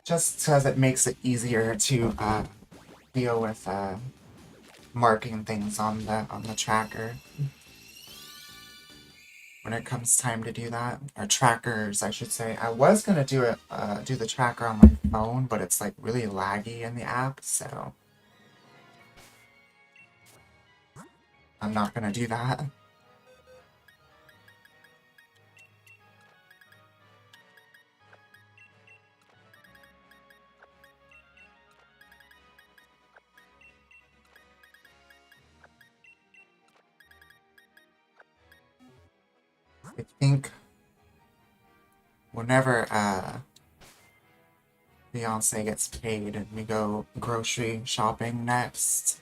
Just because it makes it easier to deal with marking things on the tracker when it comes time to do that, or trackers, I should say. I was gonna do the tracker on my phone, but it's like really laggy in the app, so I'm not gonna do that. I think whenever Beyonce gets paid and we go grocery shopping next,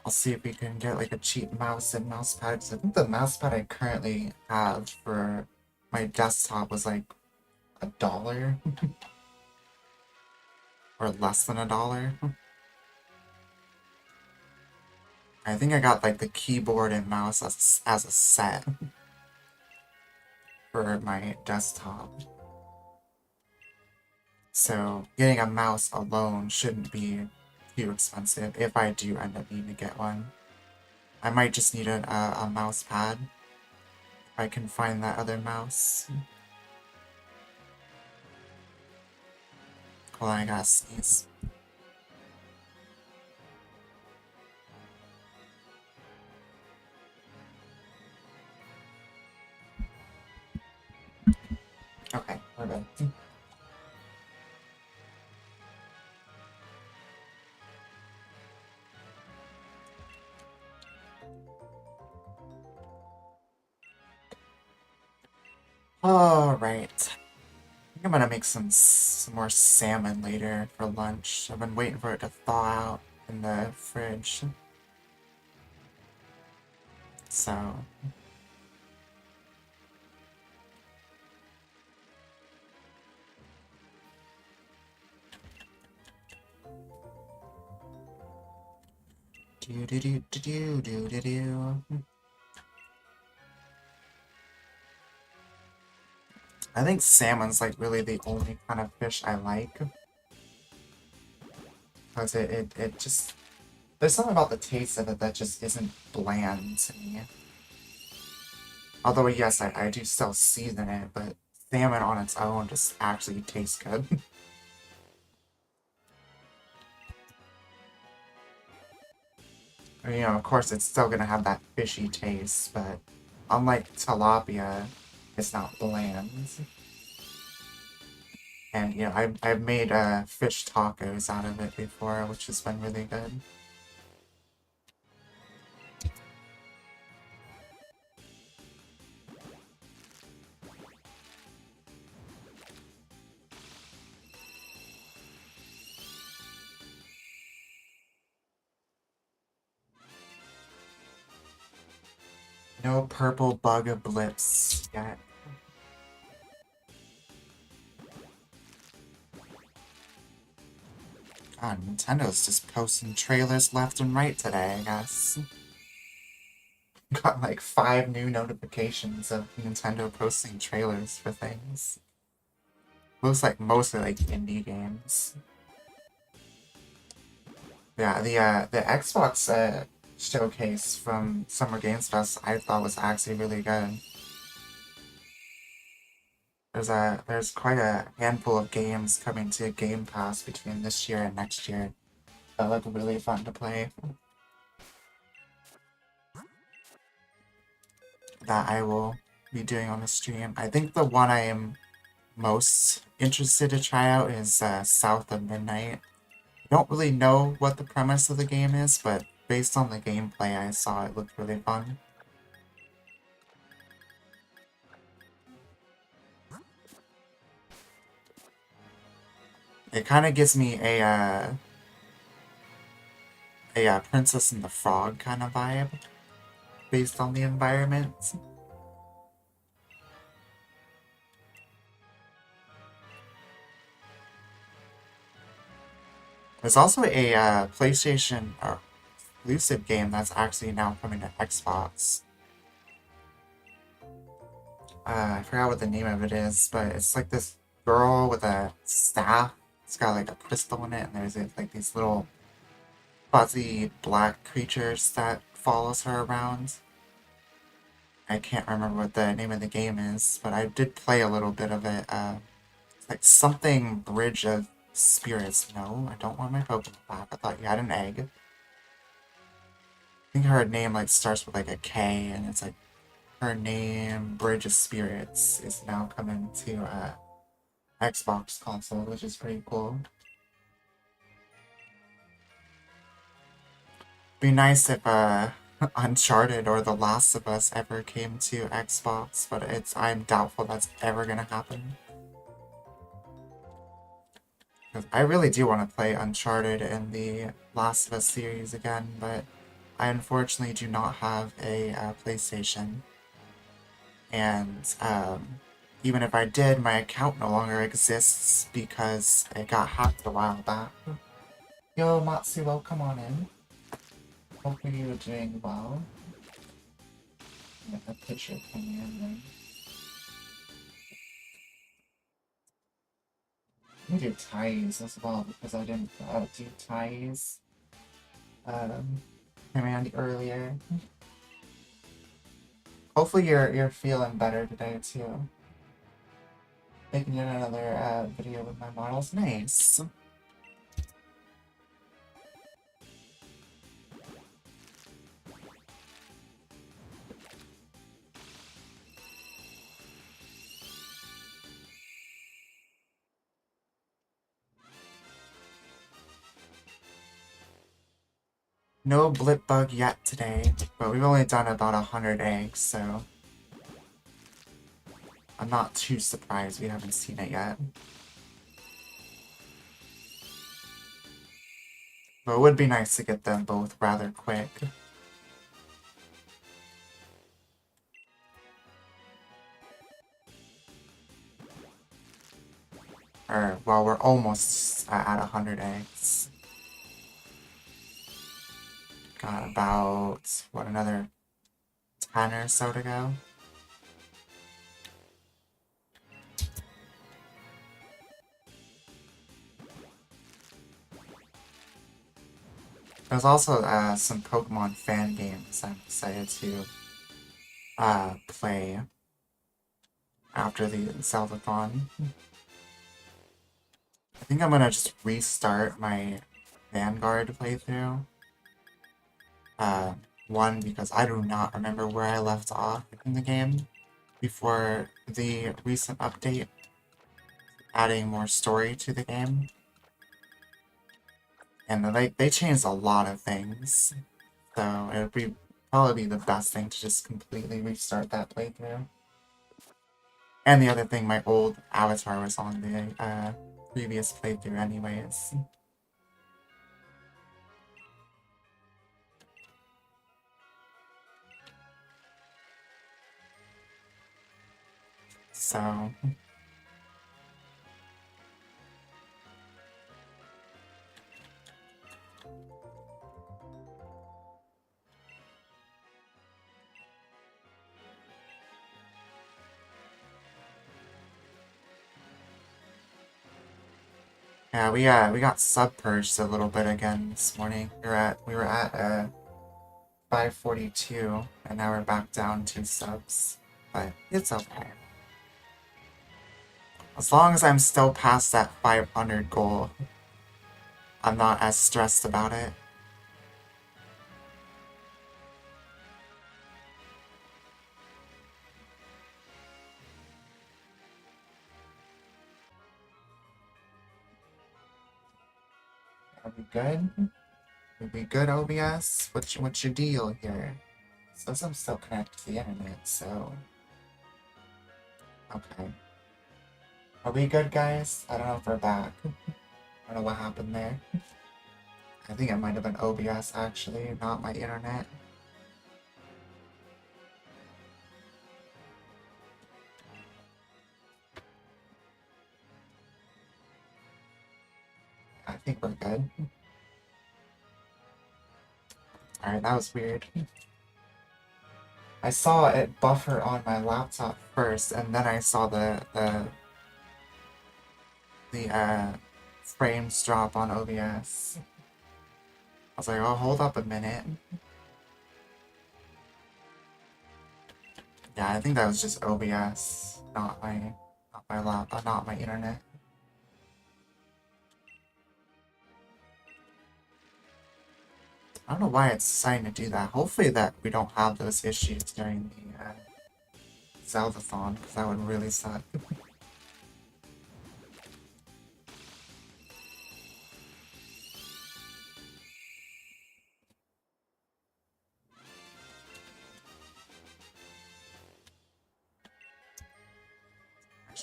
I'll see if we can get like a cheap mouse and mouse pad. 'Cause I think the mouse pad I currently have for my desktop was like $1 or less than $1. I think I got like the keyboard and mouse as a set for my desktop. So getting a mouse alone shouldn't be too expensive if I do end up needing to get one. I might just need a mouse pad if I can find that other mouse. Hold on, I gotta sneeze. Okay, we're good. Alright. I think I'm gonna make some more salmon later for lunch. I've been waiting for it to thaw out in the fridge. So... Do-do-do-do-do-do-do-do. I think salmon's like really the only kind of fish I like. Because it just... There's something about the taste of it that just isn't bland to me. Although, yes, I do still season it, but salmon on its own just actually tastes good. You know, of course, it's still gonna have that fishy taste, but unlike tilapia, it's not bland. And, you know, I've made fish tacos out of it before, which has been really good. No purple bug blips yet. God, Nintendo's just posting trailers left and right today, I guess. Got like 5 new notifications of Nintendo posting trailers for things. Looks like mostly like indie games. Yeah, the Xbox showcase from Summer Games Fest I thought was actually really good. There's quite a handful of games coming to Game Pass between this year and next year that look really fun to play. That I will be doing on the stream. I think the one I am most interested to try out is South of Midnight. I don't really know what the premise of the game is, but based on the gameplay I saw, it looked really fun. It kind of gives me a Princess and the Frog kind of vibe, based on the environment. There's also a PlayStation exclusive game that's actually now coming to Xbox. I forgot what the name of it is, but it's like this girl with a staff. It's got like a crystal in it, and there's like these little fuzzy black creatures that follows her around. I can't remember what the name of the game is, but I did play a little bit of it. It's like something Bridge of Spirits. No, I don't want my Pokemon back. I thought you had an egg. I think her name like starts with like a K, and it's like her name, Bridge of Spirits, is now coming to Xbox console, which is pretty cool. Be nice if Uncharted or The Last of Us ever came to Xbox, but I'm doubtful that's ever gonna happen. Because I really do want to play Uncharted and the Last of Us series again, but I unfortunately do not have a PlayStation. And even if I did, my account no longer exists because it got hacked a while back. Yo, Matsuo, come on in. Hopefully you're doing well. Get a picture coming in there. I do ties as well because I didn't do ties command earlier. Hopefully you're feeling better today too. Making yet another video with my models. Nice. No Blipbug yet today, but we've only done about 100 eggs, so I'm not too surprised we haven't seen it yet. But it would be nice to get them both rather quick. Or, well, we're almost at 100 eggs. Got about, what, another 10 or so to go? There's also some Pokemon fan games I'm excited to play after the Zeldathon. I think I'm gonna just restart my Vanguard playthrough. One, because I do not remember where I left off in the game before the recent update, adding more story to the game. And they changed a lot of things, so it would probably be the best thing to just completely restart that playthrough. And the other thing, my old avatar was on the previous playthrough anyways. So... yeah, we got sub-purged a little bit again this morning. We were at 542, and now we're back down 2 subs. But it's okay. As long as I'm still past that 500 goal, I'm not as stressed about it. Are we good? Are we good, OBS? What's your deal here? It says I'm still connected to the internet, so... Okay. Are we good, guys? I don't know if we're back. I don't know what happened there. I think it might have been OBS, actually, not my internet. I think we're good. Alright, that was weird. I saw it buffer on my laptop first, and then I saw the frames drop on OBS. I was like, oh, hold up a minute. Yeah, I think that was just OBS, not my internet. I don't know why it's deciding to do that. Hopefully that we don't have those issues during the Zeldathon, because that would really suck.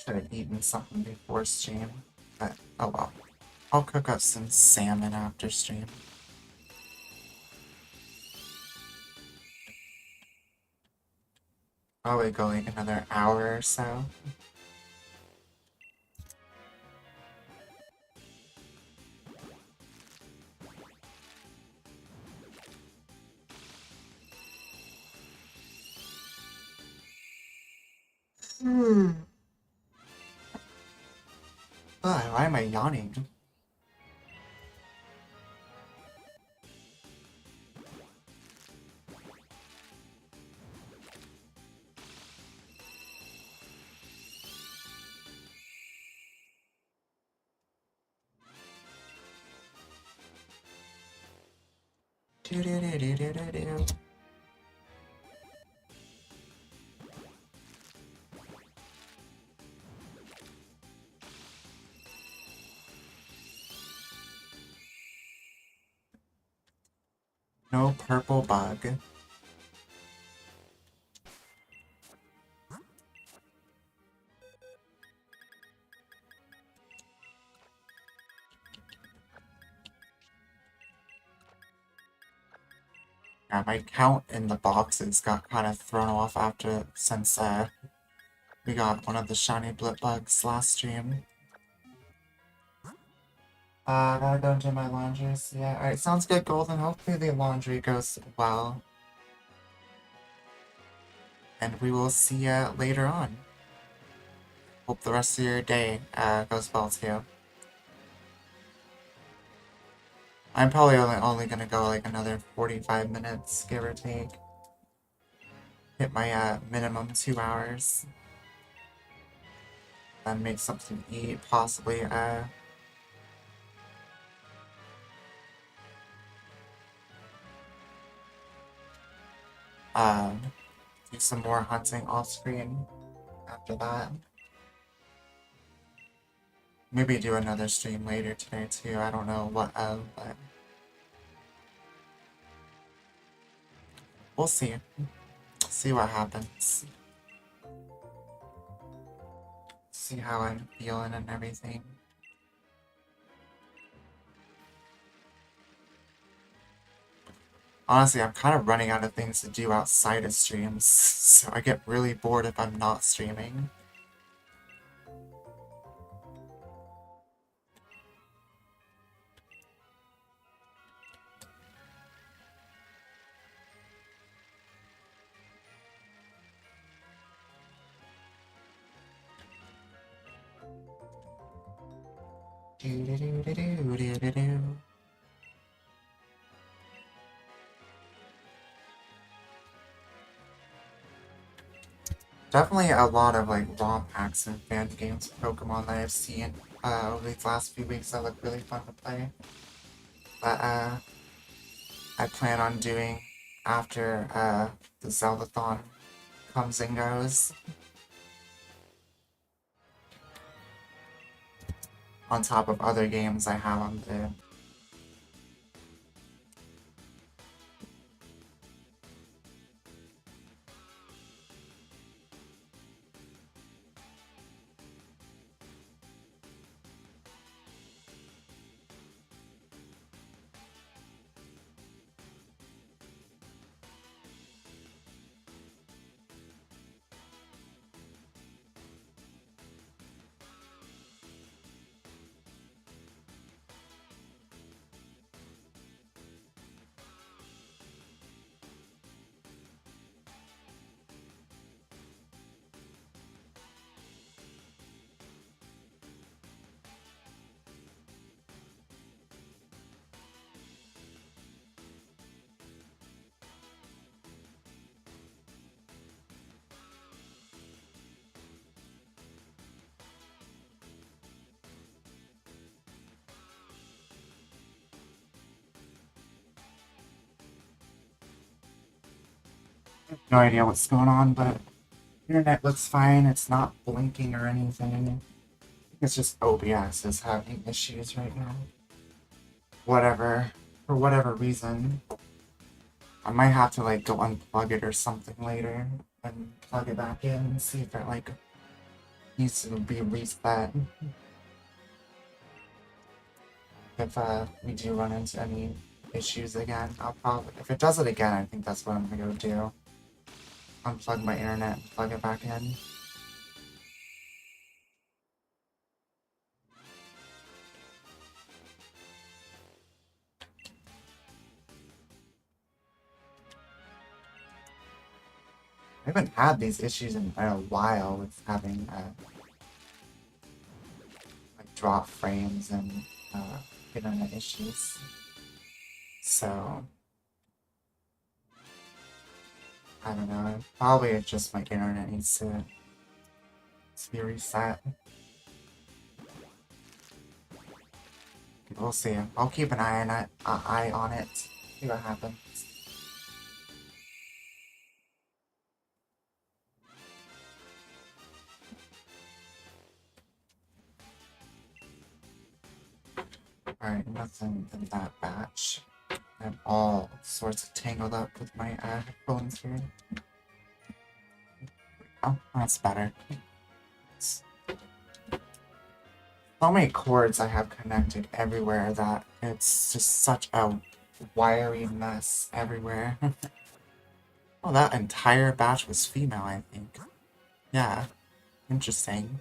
should have eaten something before stream, but oh well. I'll cook up some salmon after stream. Probably go like another hour or so. Why am I yawning? Do do do do do do do. No purple bug. Yeah, my count in the boxes got kind of thrown off since we got one of the shiny Blipbugs last stream. Gotta go into my laundry. So yeah, alright, sounds good, Golden. Hopefully the laundry goes well. And we will see ya later on. Hope the rest of your day goes well too. I'm probably only gonna go like another 45 minutes, give or take. Hit my minimum 2 hours. Then make something to eat, possibly do some more hunting off screen after that. Maybe do another stream later today too. I don't know what but we'll see. See what happens. See how I'm feeling and everything. Honestly, I'm kind of running out of things to do outside of streams, so I get really bored if I'm not streaming. Definitely a lot of like ROM packs and fan games of Pokemon that I've seen over these last few weeks that look really fun to play. But I plan on doing after the Zeldathon comes and goes. On top of other games I have on the no idea what's going on, but internet looks fine. It's not blinking or anything. It's just OBS is having issues right now. Whatever. For whatever reason. I might have to like go unplug it or something later and plug it back in and see if it like needs to be reset. If we do run into any issues again, I'll probably, if it does it again, I think that's what I'm gonna go do. Unplug my internet and plug it back in. I haven't had these issues in a while with having like drop frames and internet issues. So I don't know. Probably it's just my internet needs to be reset. We'll see. I'll keep an eye on it. See what happens. Alright, nothing in that batch. I'm all sorts of tangled up with my headphones here. Oh, that's better. So many cords I have connected everywhere that it's just such a wiry mess everywhere. Oh, that entire batch was female, I think. Yeah, interesting.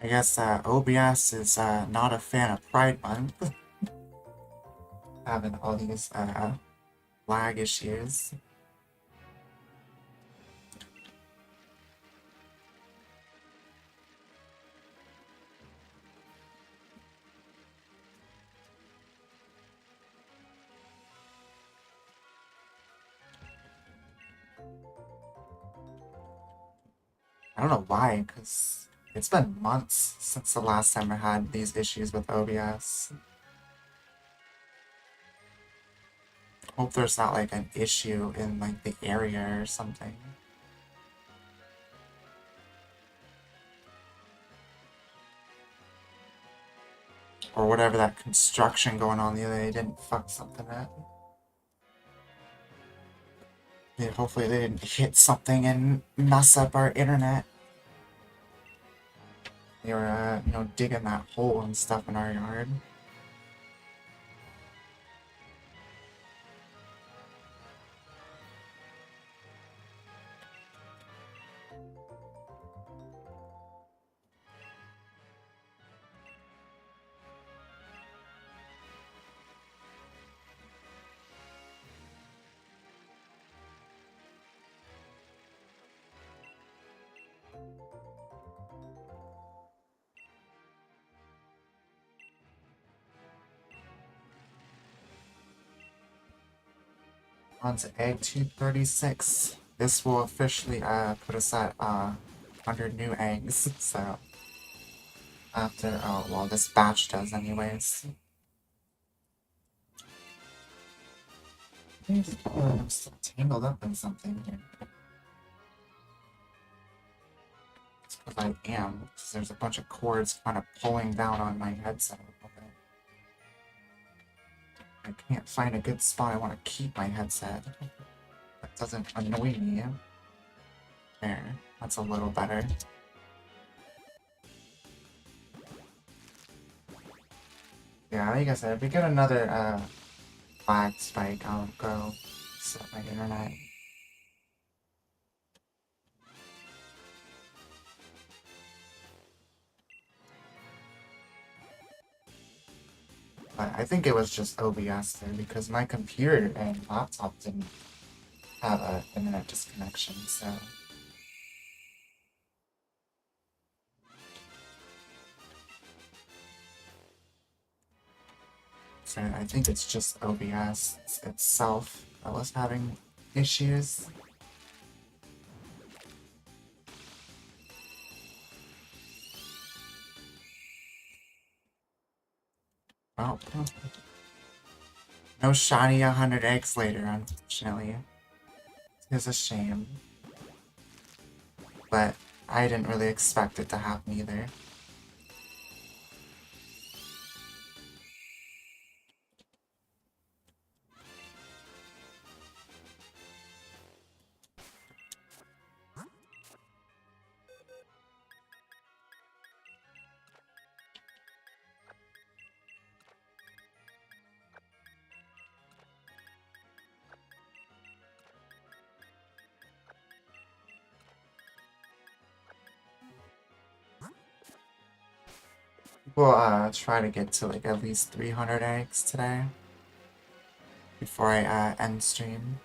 I guess OBS is not a fan of Pride Month. Having all these lag issues. I don't know why, because it's been months since the last time I had these issues with OBS. Hope there's not like an issue in like the area or something. Or whatever that construction going on the other day didn't fuck something up. Yeah, hopefully they didn't hit something and mess up our internet. They were, you know, digging that hole and stuff in our yard. On to egg 236. This will officially put us at 100 new eggs, so after, oh well, this batch does anyways. I'm still tangled up in something here. It's because I am, because there's a bunch of cords kind of pulling down on my headset a little bit. I can't find a good spot I want to keep my headset. That doesn't annoy me. There, that's a little better. Yeah, like I said, if we get another lag spike, I'll go set my internet. But I think it was just OBS there because my computer and laptop didn't have an internet disconnection, so. So I think it's just OBS itself that was having issues. Well, No shiny 100 eggs later, unfortunately. It's a shame. But I didn't really expect it to happen either. We'll try to get to like at least 300 eggs today before I end stream.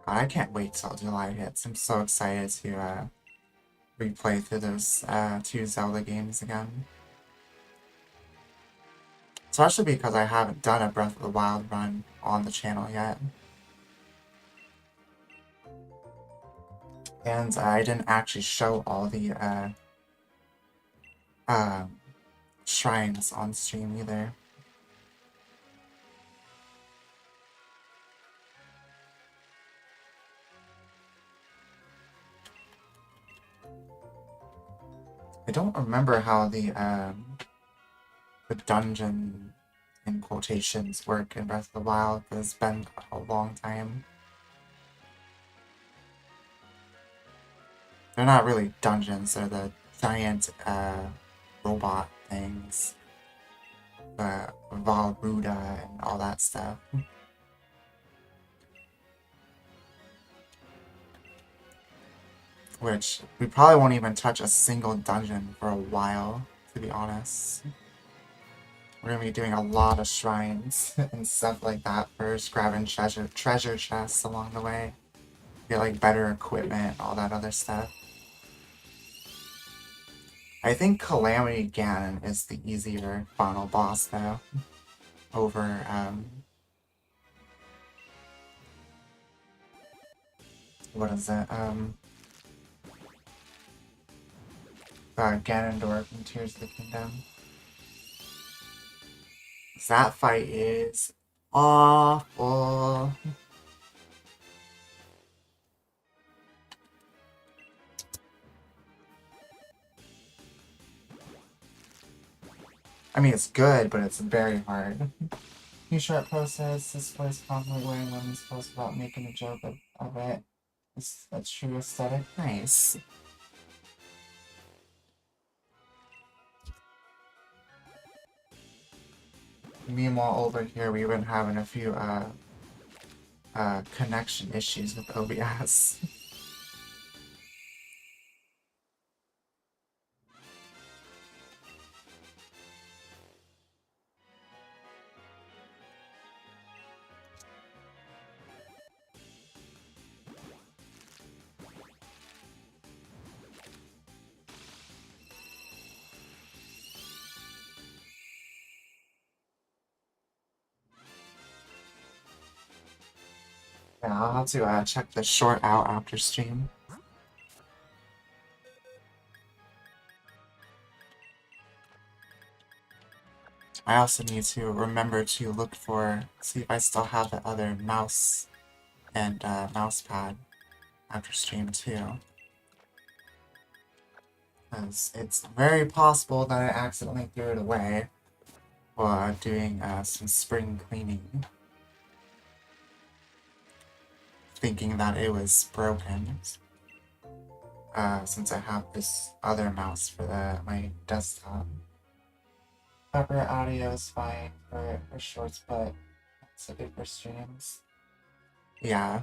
God, I can't wait till July hits. I'm so excited to replay through those 2 Zelda games again. Especially because I haven't done a Breath of the Wild run on the channel yet. And I didn't actually show all the shrines on stream either. I don't remember how the dungeon in quotations work in Breath of the Wild, but it's been a long time. They're not really dungeons, they're the giant robot things. Valruda and all that stuff. Which, we probably won't even touch a single dungeon for a while, to be honest. We're gonna be doing a lot of shrines and stuff like that first, grabbing treasure chests along the way. Get like better equipment, all that other stuff. I think Calamity Ganon is the easier final boss though. Over what is it? Ganondorf from Tears of the Kingdom. That fight is awful. I mean, it's good, but it's very hard. T-shirt Pro says this place constantly wearing women's clothes without making a joke of it. It's a true aesthetic. Nice. Meanwhile, over here, we've been having a few connection issues with OBS. Yeah, I'll have to check the short out after stream. I also need to remember to look for, see if I still have the other mouse and mouse pad after stream too. Because it's very possible that I accidentally threw it away while doing some spring cleaning. Thinking that it was broken. Since I have this other mouse for my desktop. Separate audio is fine for shorts, but it's a bit for streams. Yeah.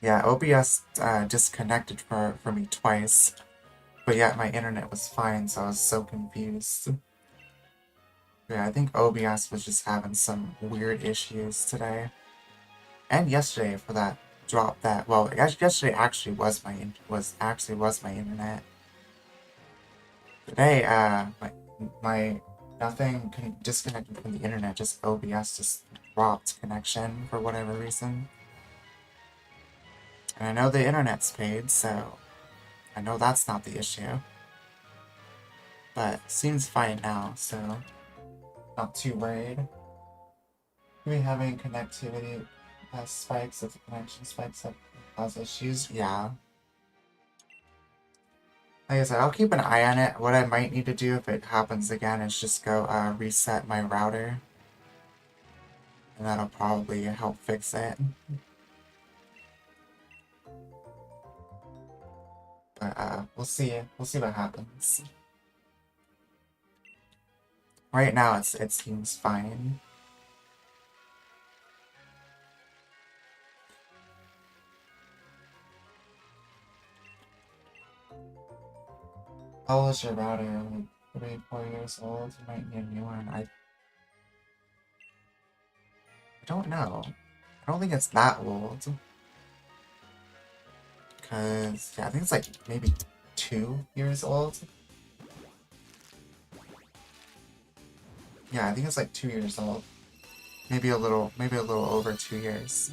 Yeah, OBS disconnected for me twice, but yet my internet was fine, so I was so confused. Yeah, I think OBS was just having some weird issues today. And yesterday for that drop that, well, yesterday actually was my internet. Today, my nothing disconnected from the internet, just OBS just dropped connection for whatever reason. And I know the internet's paid, so I know that's not the issue. But seems fine now, so not too worried. We having connectivity spikes, if the connection spikes up cause issues? Yeah. Like I said, I'll keep an eye on it. What I might need to do if it happens again is just go reset my router. And that'll probably help fix it. But we'll see. We'll see what happens. Right now it seems fine. How old is your router? Like 3-4 years old? You might need a new one. I don't know. I don't think it's that old. Cause yeah, I think it's like maybe 2 years old. Yeah, I think it's like 2 years old. Maybe a little over 2 years.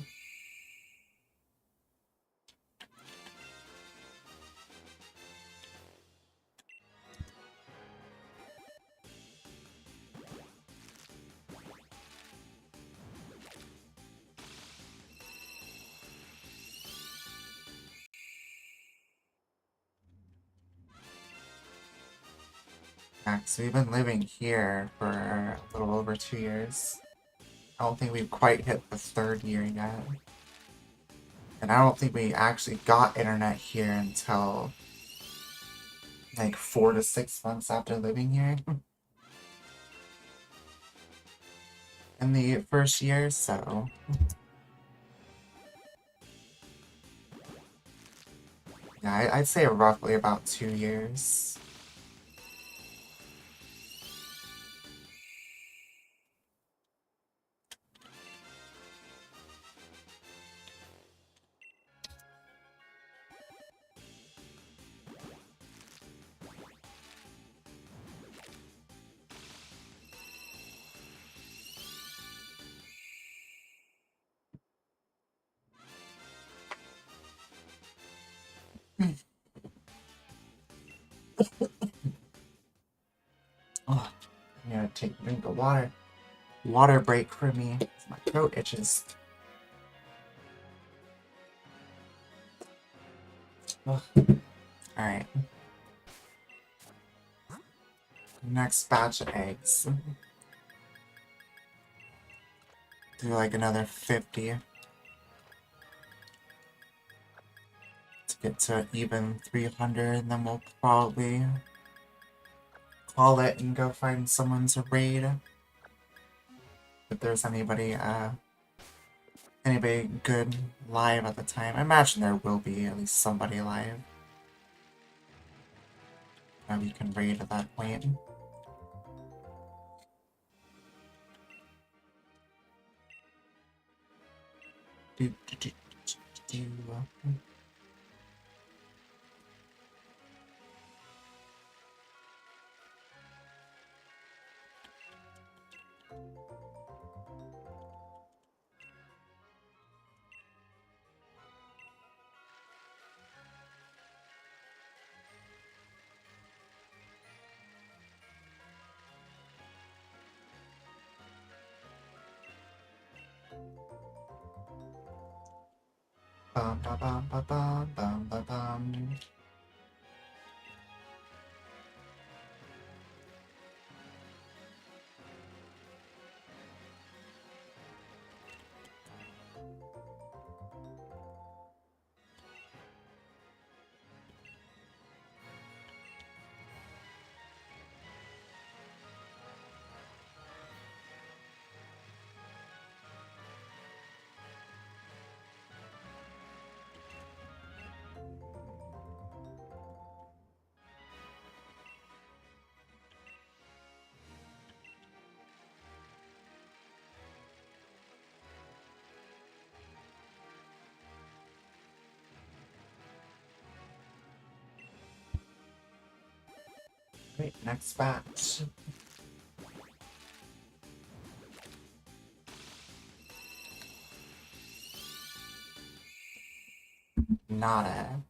Yeah, so we've been living here for a little over 2 years. I don't think we've quite hit the 3rd year yet. And I don't think we actually got internet here until like 4 to 6 months after living here. In the first year, so... Yeah, I'd say roughly about 2 years. Oh, I gotta take a drink of water. Water break for me. My throat itches. Alright. Next batch of eggs. Do like another 50. To get to even 300, and then we'll probably call it and go find someone to raid. If there's anybody good live at the time. I imagine there will be at least somebody live that we can raid at that point. Bum, ba, bum, ba, bum, bum, ba, bum. Wait, next batch. Nada.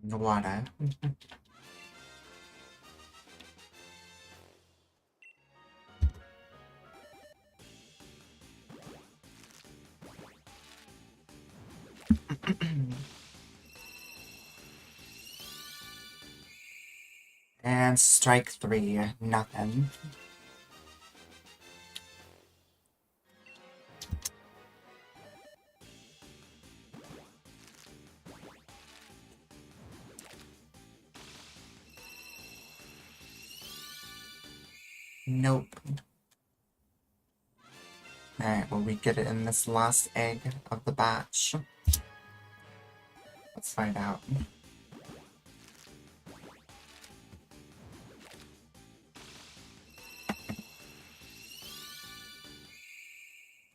Water. And strike 3, nothing. Nope. Alright, will we get it in this last egg of the batch? Let's find out.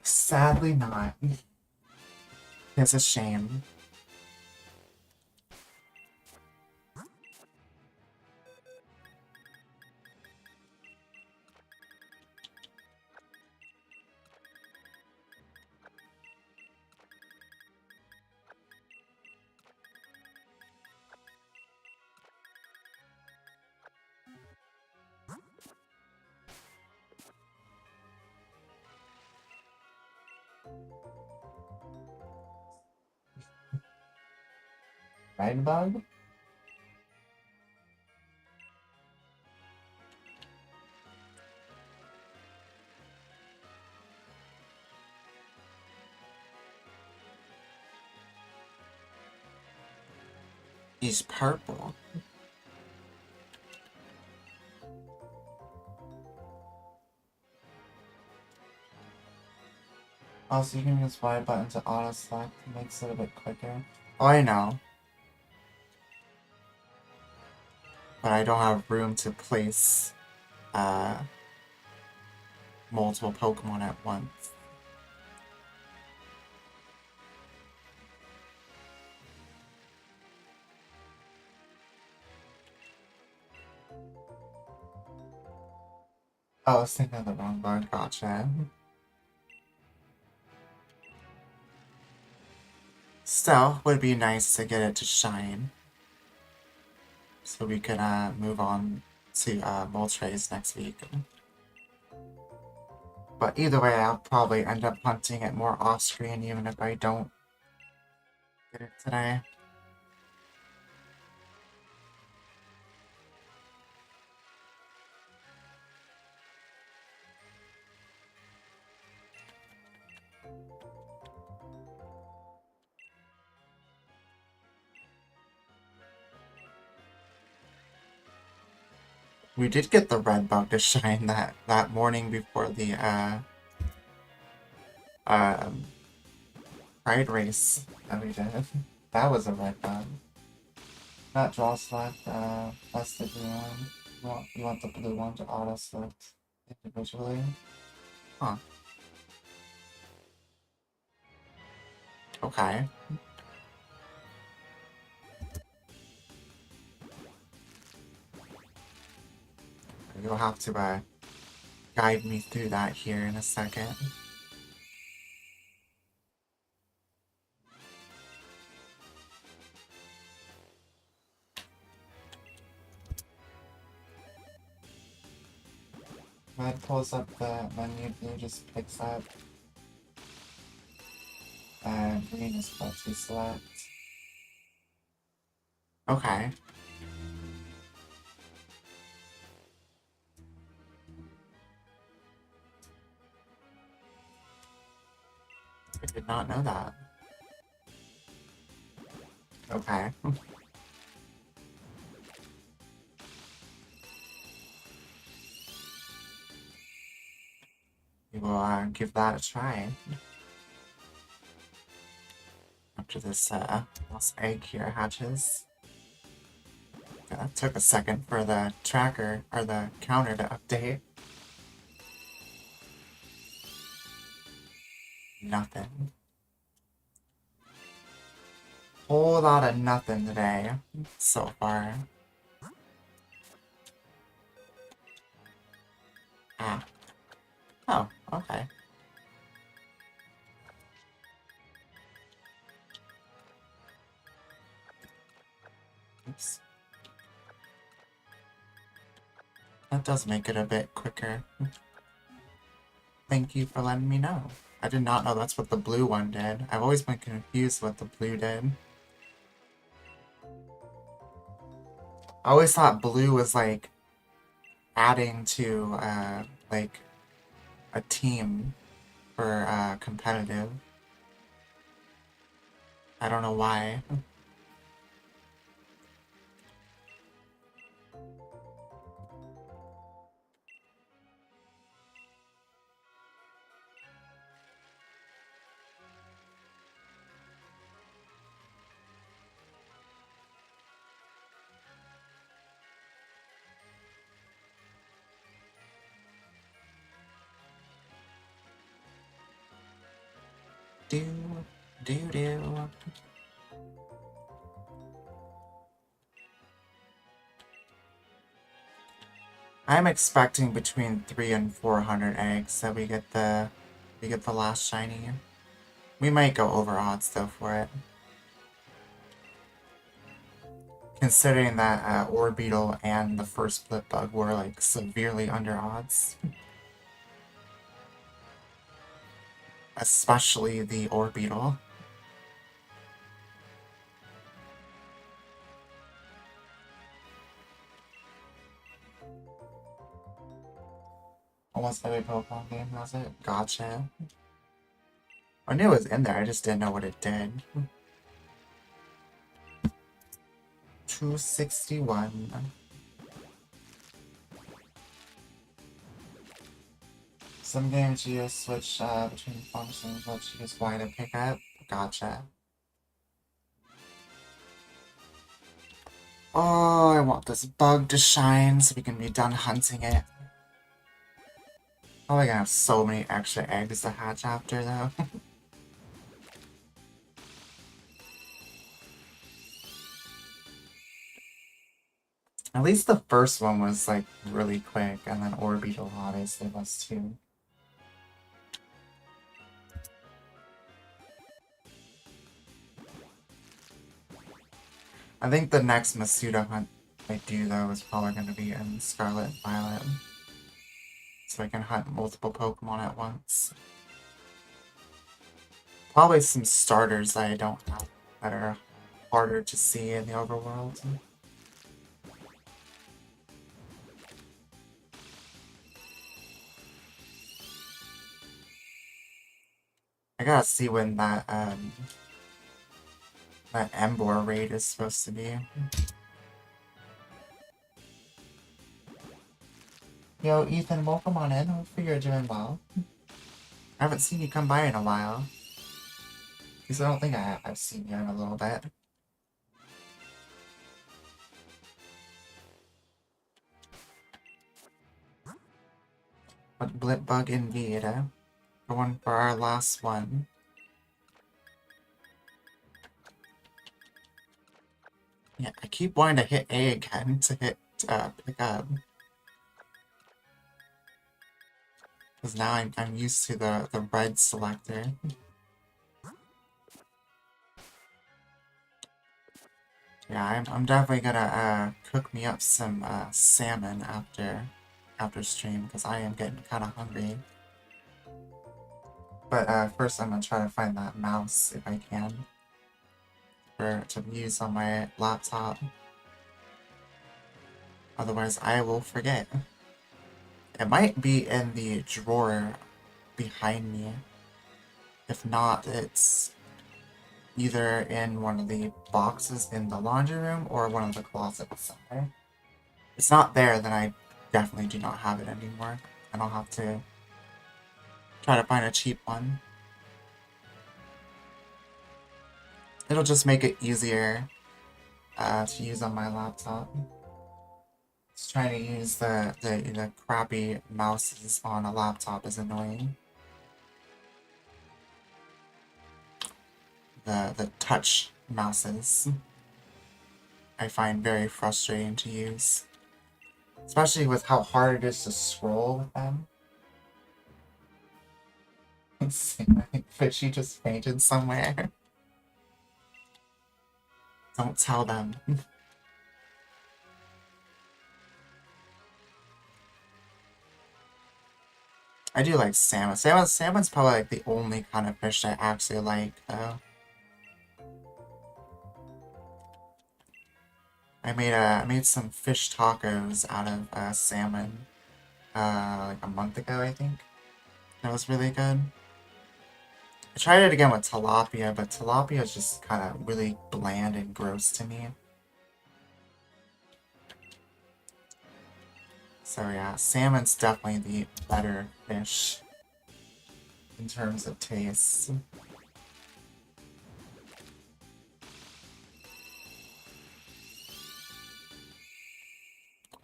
Sadly not. It's a shame. Blipbug? He's purple. Also, you can use Y button to auto select, makes it a bit quicker. Oh, I know. But I don't have room to place multiple Pokemon at once. Oh, I was thinking of the wrong bug, gotcha. Still, would be nice to get it to shine. So we could move on to Moltres next week. But either way, I'll probably end up hunting it more off-screen even if I don't get it today. We did get the red bug to shine that morning before the pride race that we did. That was a red bug. Not draw select, that's the green one. You want the blue one to auto select individually. Huh. Okay. You'll have to guide me through that here in a second. When it pulls up the menu, blue just picks up. And green is what to select. Okay. I did not know that. Okay. We will give that a try. After this last egg here hatches. That took a second for the tracker, or the counter to update. Nothing. Whole lot of nothing today, so far. Ah. Oh, okay. Oops. That does make it a bit quicker. Thank you for letting me know. I did not know that's what the blue one did. I've always been confused what the blue did. I always thought blue was like adding to like a team for competitive. I don't know why. Do, do. I'm expecting between 300 and 400 eggs that we get the last shiny. We might go over odds though for it. Considering that Orbeetle and the first Blipbug were like severely under odds. Especially the Orbeetle. Almost every Pokemon game has it. Gotcha. I knew it was in there, I just didn't know what it did. 261. Some games you just switch between functions, which you just want to pick up. Gotcha. Oh, I want this bug to shine so we can be done hunting it. Probably gonna have so many extra eggs to hatch after, though. At least the first one was, like, really quick, and then Orbeetle obviously was too. I think the next Masuda hunt I do, though, is probably gonna be in Scarlet and Violet. So I can hunt multiple Pokemon at once. Probably some starters that I don't have that are harder to see in the overworld. I gotta see when that Embor raid is supposed to be. Yo, Ethan, welcome on in. Hopefully you're doing well. I haven't seen you come by in a while. Because I don't think I have. I've seen you in a little bit. But Blipbug indeed, eh? Going for our last one. Yeah, I keep wanting to hit A again to hit pick up. Because now I'm used to the red selector. Yeah, I'm definitely gonna cook me up some salmon after stream because I am getting kind of hungry. But first I'm gonna try to find that mouse if I can to use on my laptop. Otherwise I will forget. It might be in the drawer behind me. If not, it's either in one of the boxes in the laundry room or one of the closets somewhere. If it's not there, then I definitely do not have it anymore. And I'll have to try to find a cheap one. It'll just make it easier to use on my laptop. Just trying to use the crappy mouses on a laptop is annoying. The touch mouses I find very frustrating to use. Especially with how hard it is to scroll with them. I think Fishy just fainted somewhere. Don't tell them. I do like salmon. Salmon's probably like the only kind of fish I actually like, though. I made some fish tacos out of salmon like a month ago, I think. That was really good. I tried it again with tilapia, but tilapia is just kind of really bland and gross to me. So yeah, salmon's definitely the better fish in terms of taste.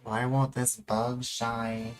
Why won't this bug shine?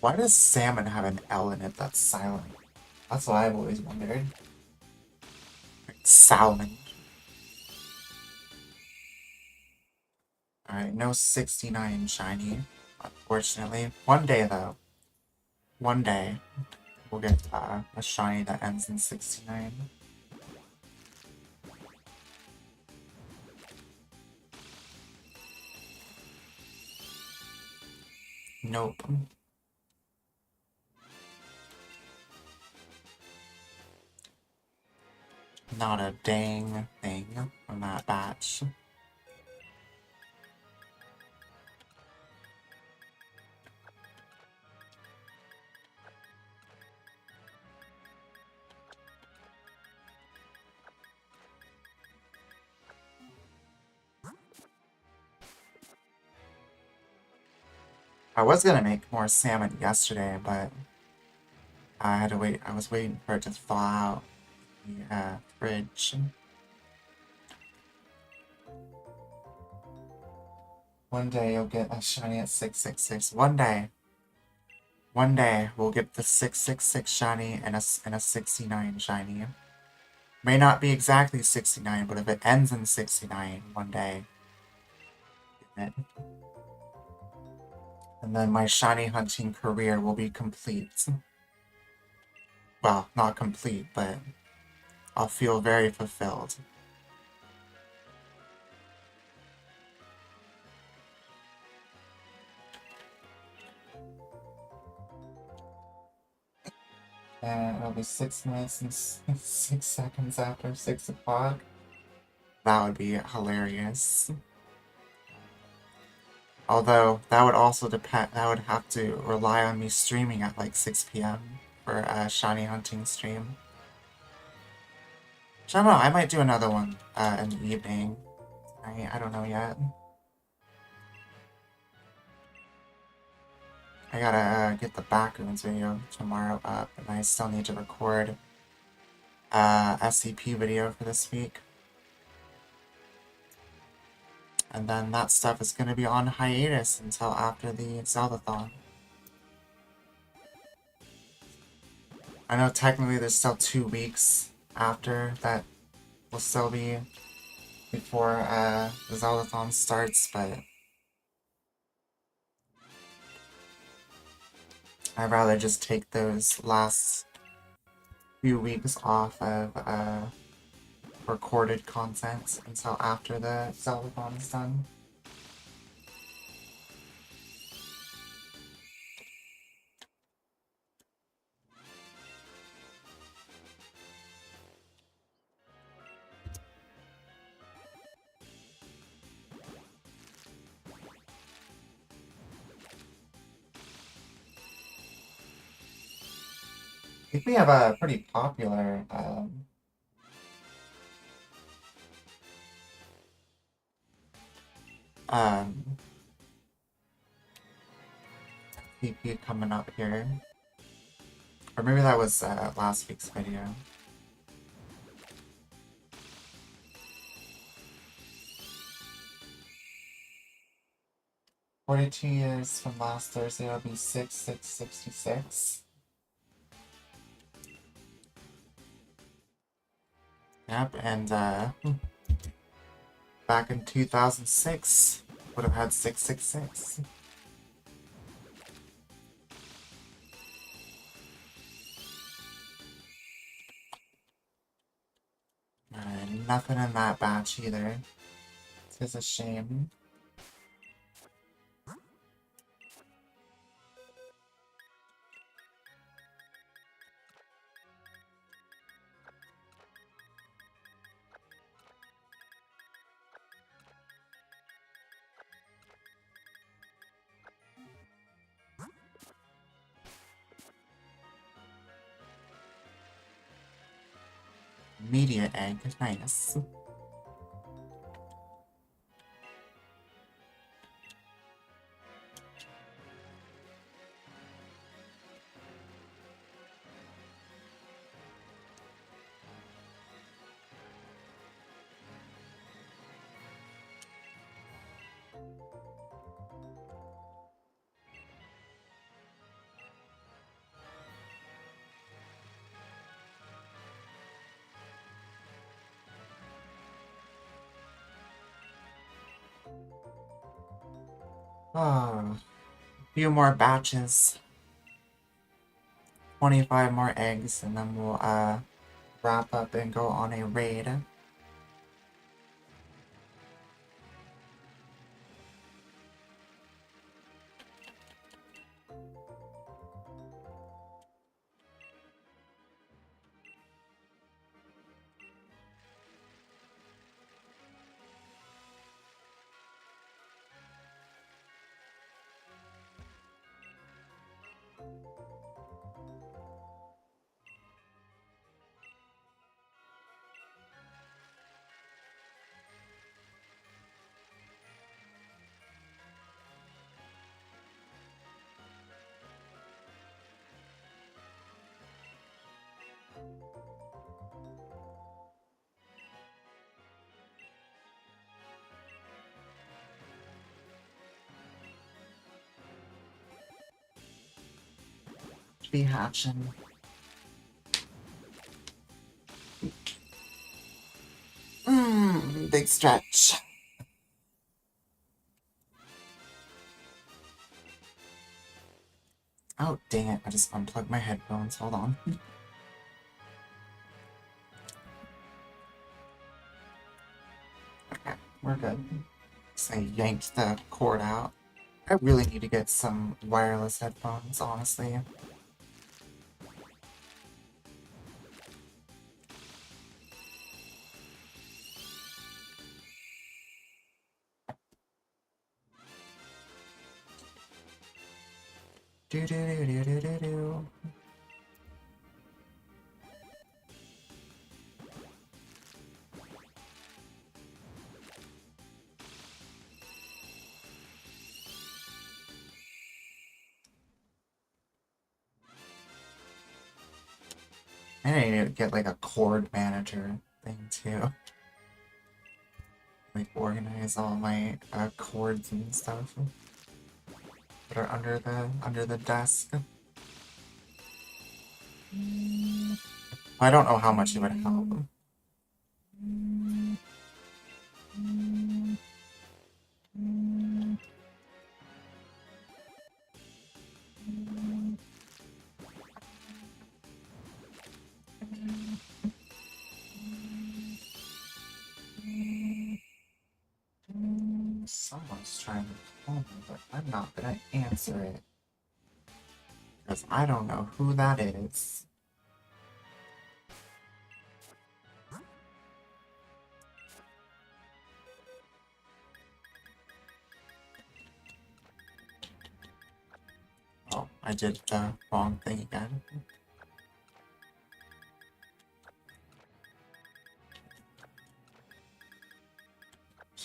Why does salmon have an L in it that's silent? That's what I've always wondered. Like salmon. Alright, no 69 shiny, unfortunately. One day, though. One day, we'll get a shiny that ends in 69. Nope. Not a dang thing from that batch. I was gonna make more salmon yesterday, but I had to wait. I was waiting for it to thaw out the fridge. One day you'll get a shiny at 666. One day. One day we'll get the 666 shiny and a 69 shiny. May not be exactly 69, but if it ends in 69 one day, get it. And then my shiny hunting career will be complete. Well, not complete, but I'll feel very fulfilled. And it'll be 6 minutes and 6 seconds after 6 o'clock. That would be hilarious. Although, that would also depend, that would have to rely on me streaming at like 6 p.m. for a shiny hunting stream. Which I don't know, I might do another one in the evening. I don't know yet. I gotta get the Backrooms video tomorrow up, and I still need to record SCP video for this week. And then that stuff is gonna be on hiatus until after the Zeldathon. I know technically there's still 2 weeks after that will still be before the Zeldathon starts, but I'd rather just take those last few weeks off of recorded content until after the Zeldathon is done. think we have a pretty popular um, VP coming up here. Or maybe that was last week's video. "42 years from last Thursday, it'll be 6/6/66. Yep, and back in 2006, would have had 666. Nothing in that batch either. It's a shame. Media egg, nice. Oh, a few more batches. 25 more eggs, and then we'll wrap up and go on a raid. Be hatching. Big stretch. Oh, dang it. I just unplugged my headphones. Hold on. Okay, we're good. So I yanked the cord out. I really need to get some wireless headphones, honestly. Do do do do do do do. I need to get like a cord manager thing too. Like organize all my cords and stuff that are under the desk. I don't know how much it would help. Someone's trying to call me, but I'm not gonna answer it. Because I don't know who that is. Oh, I did the wrong thing again.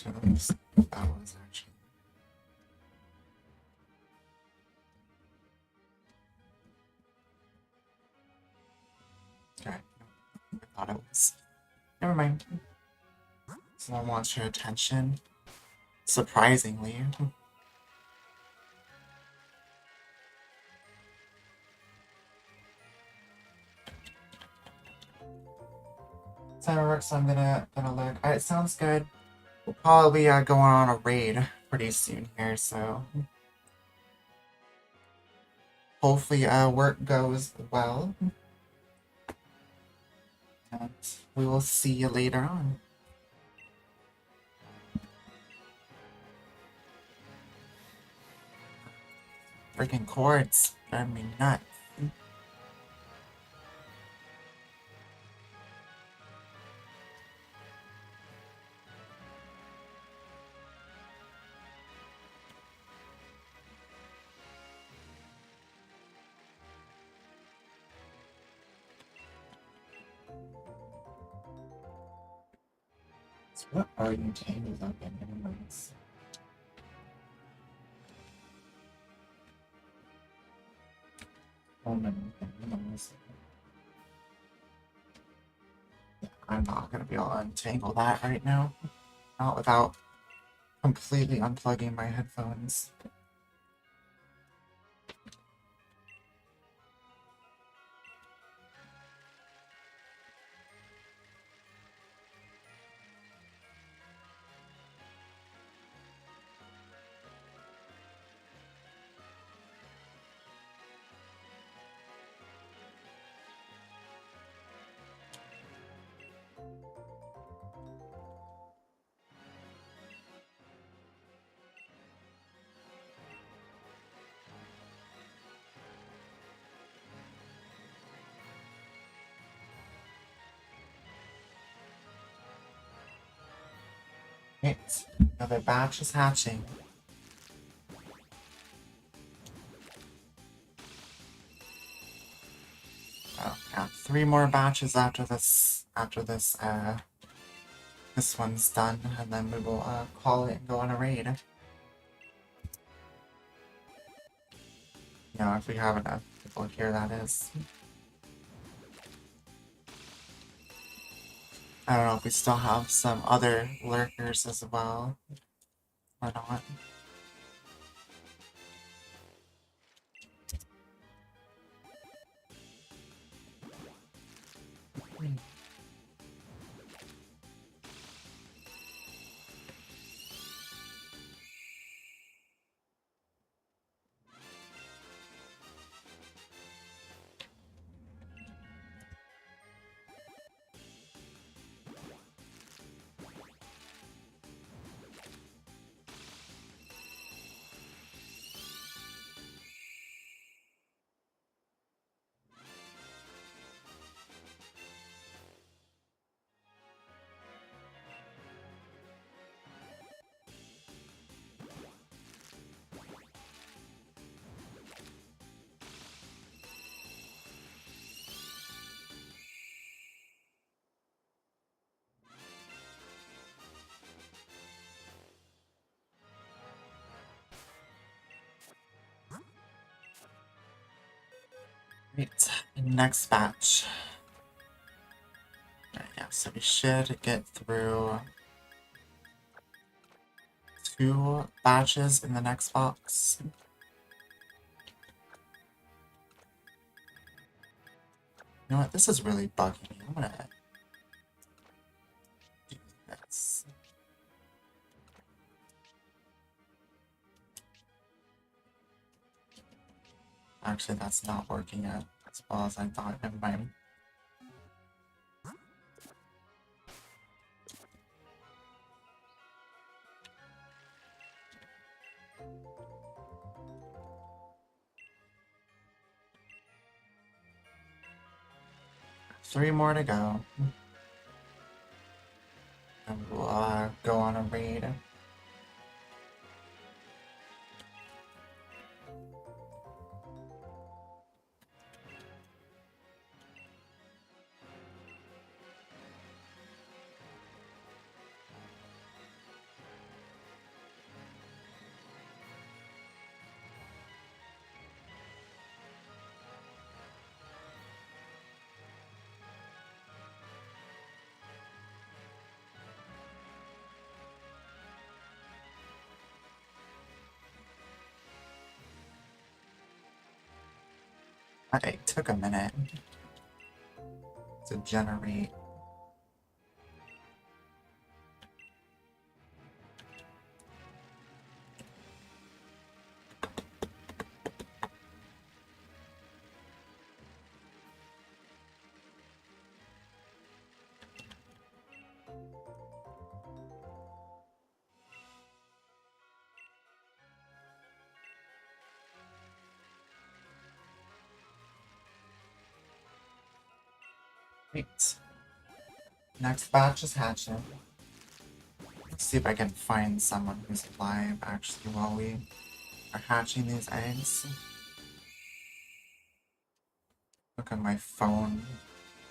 So let me see what that was actually. Okay, I thought it was. Never mind. Someone wants your attention. Surprisingly. Timer works, so I'm gonna look. Alright, sounds good. We'll probably go on a raid pretty soon here, so hopefully work goes well. And we will see you later on. Freaking chords. Drive me nuts. So what are you tangled up in anyways? Oh my goodness. Yeah, I'm not gonna be able to untangle that right now. Not without completely unplugging my headphones. Right, another batch is hatching. Oh, yeah, 3 more batches after this, this one's done, and then we will, call it and go on a raid. You know, if we have enough people here, that is. I don't know if we still have some other lurkers as well, or not. Right, next batch. Right, yeah, so we should get through 2 batches in the next box. You know what, this is really bugging me. I'm gonna do this. Actually, that's not working out as well as I thought. Never mind. Three more to go. And we'll go on a raid. That egg took a minute to generate. Wait. Next batch is hatching. Let's see if I can find someone who's alive actually while we are hatching these eggs. Look on my phone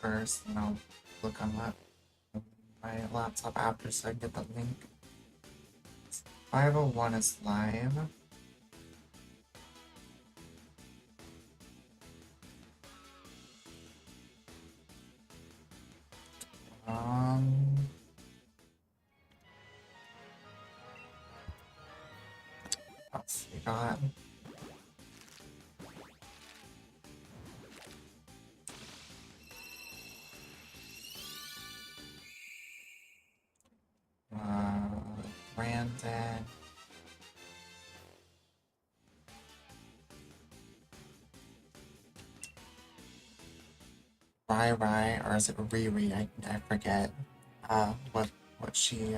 first, and I'll look on my laptop after so I can get the link. 501 is live. What else we got? Brandon. Rai, or is it Riri? I forget what she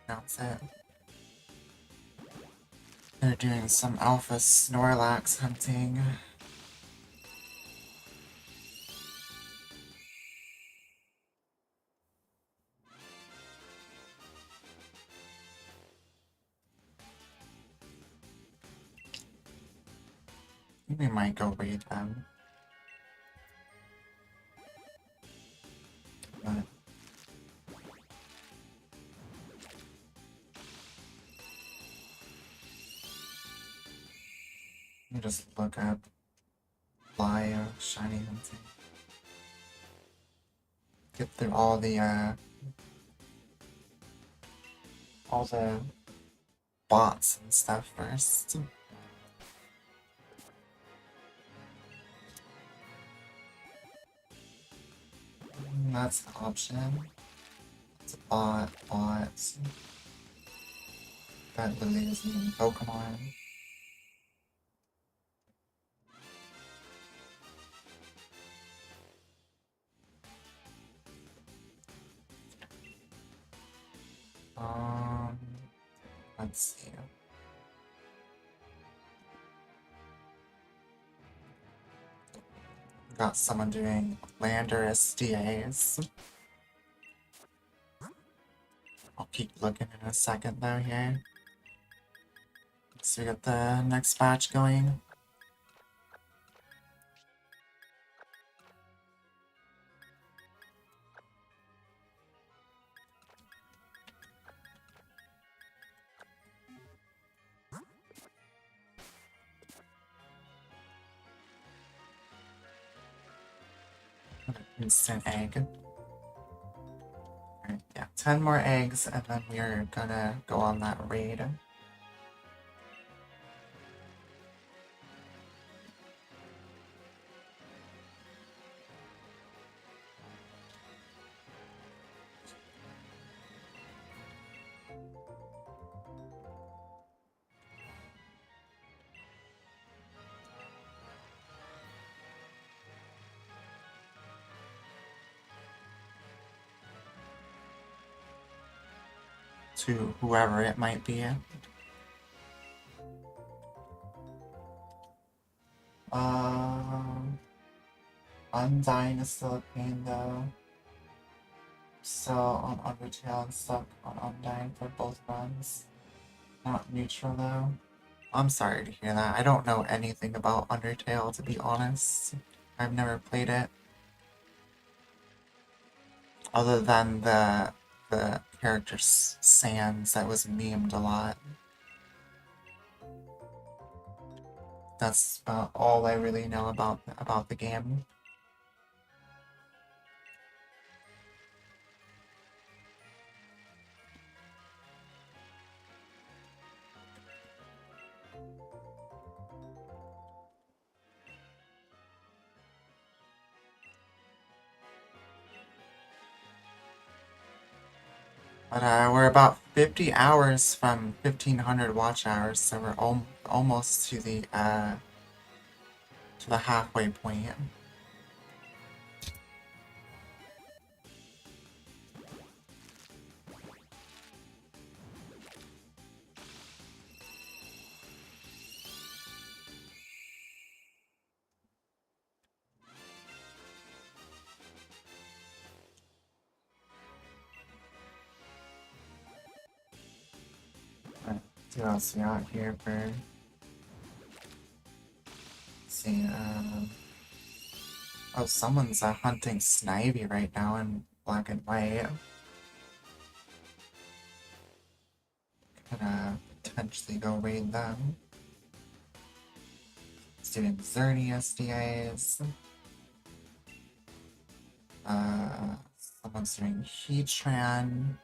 pronounce it. They're doing some alpha Snorlax hunting. We might go raid them. But let me just look up Flyer Shiny Hunting. Get through all the bots and stuff first. That's an option. It's a bots. That really isn't even Pokemon. Let's see. Got someone doing Lander SDAs. I'll keep looking in a second though here. So we got the next batch going. Instant egg. Alright, yeah, 10 more eggs, and then we're gonna go on that raid. To whoever it might be. Undying is still a pain though. Still on Undertale and stuck on Undying for both runs. Not neutral though. I'm sorry to hear that. I don't know anything about Undertale, to be honest. I've never played it. Other than the character Sans that was memed a lot. That's all I really know about the game. But we're about 50 hours from 1,500 watch hours, so we're almost to the halfway point. Alright, see what else we got here for. Let's see, oh, someone's hunting Snivy right now in black and white. Could potentially go raid them. It's doing Xerneas DAs. Someone's doing Heatran.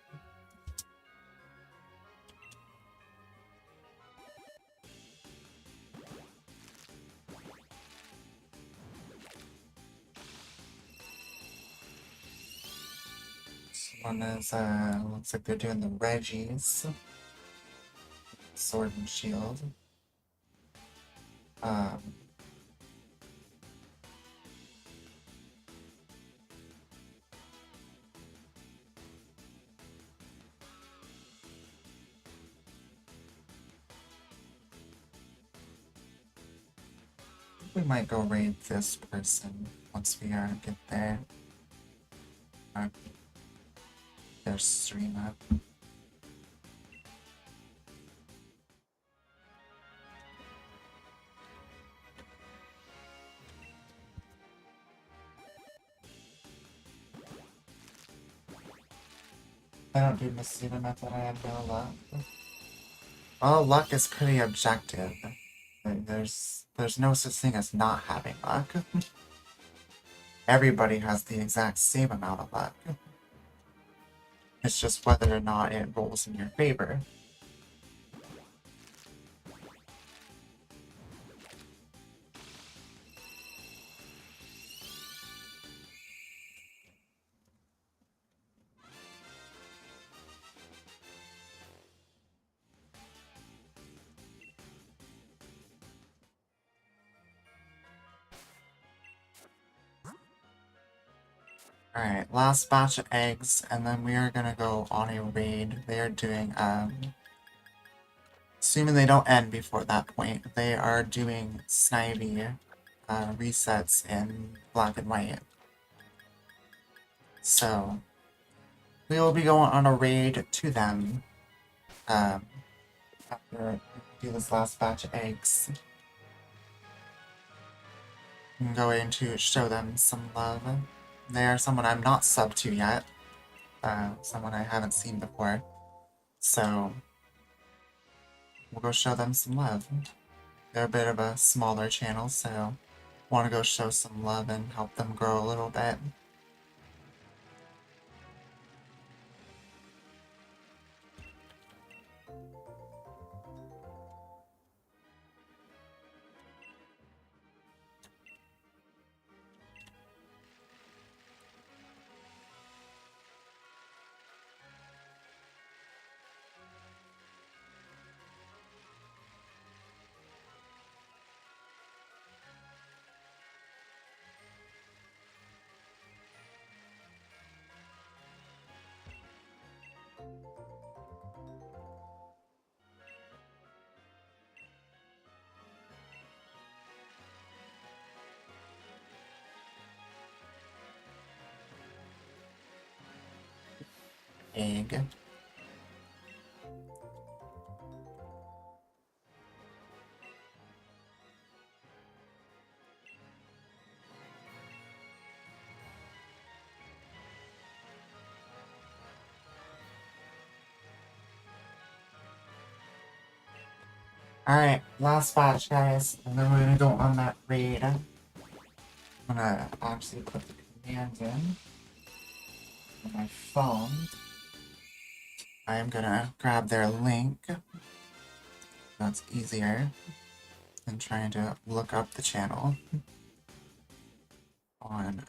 One is, looks like they're doing the Reggies. Sword and Shield. We might go raid this person once we get there. Their stream up. I don't do Masuda method, I have no luck. Well, luck is pretty objective. There's no such thing as not having luck. Everybody has the exact same amount of luck. It's just whether or not it rolls in your favor. Alright, last batch of eggs, and then we are gonna go on a raid. They are doing, assuming they don't end before that point, they are doing Snivy resets in black and white. So, we will be going on a raid to them after we do this last batch of eggs. I'm going to show them some love. They are someone I'm not subbed to yet. Someone I haven't seen before. So, we'll go show them some love. They're a bit of a smaller channel, so want to go show some love and help them grow a little bit. Egg. Alright, last batch, guys, and then we're gonna go on that raid. I'm gonna actually put the command in on my phone. I am gonna grab their link. That's easier than trying to look up the channel on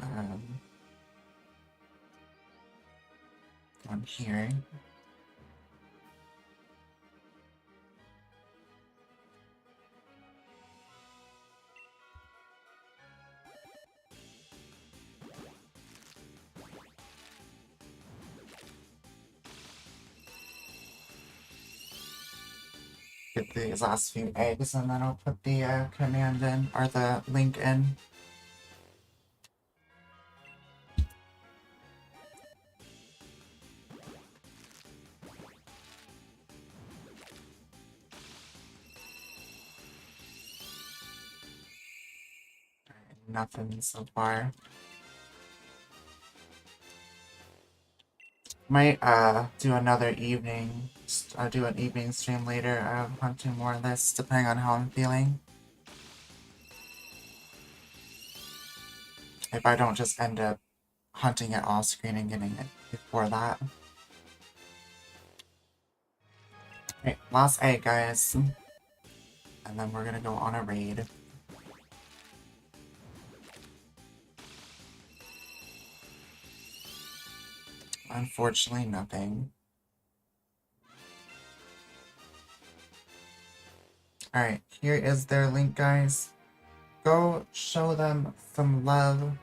here. get these last few eggs, and then I'll put the command in, or the link in. Nothing so far. Might do another evening, do an evening stream later of hunting more of this, depending on how I'm feeling. If I don't just end up hunting it off screen and getting it before that. Right, last egg, guys. And then we're gonna go on a raid. Unfortunately, nothing. Alright, here is their link, guys. Go show them some love.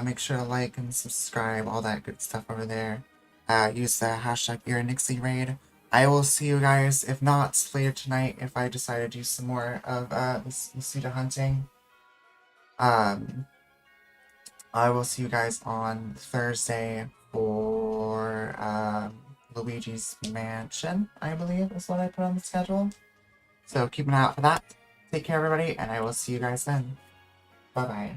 Make sure to like and subscribe, all that good stuff over there. Use the hashtag #IranixieRaid. I will see you guys, if not later tonight, if I decide to do some more of this Masuda hunting. I will see you guys on Thursday for Luigi's Mansion, I believe is what I put on the schedule. So keep an eye out for that. Take care, everybody, and I will see you guys then. Bye-bye.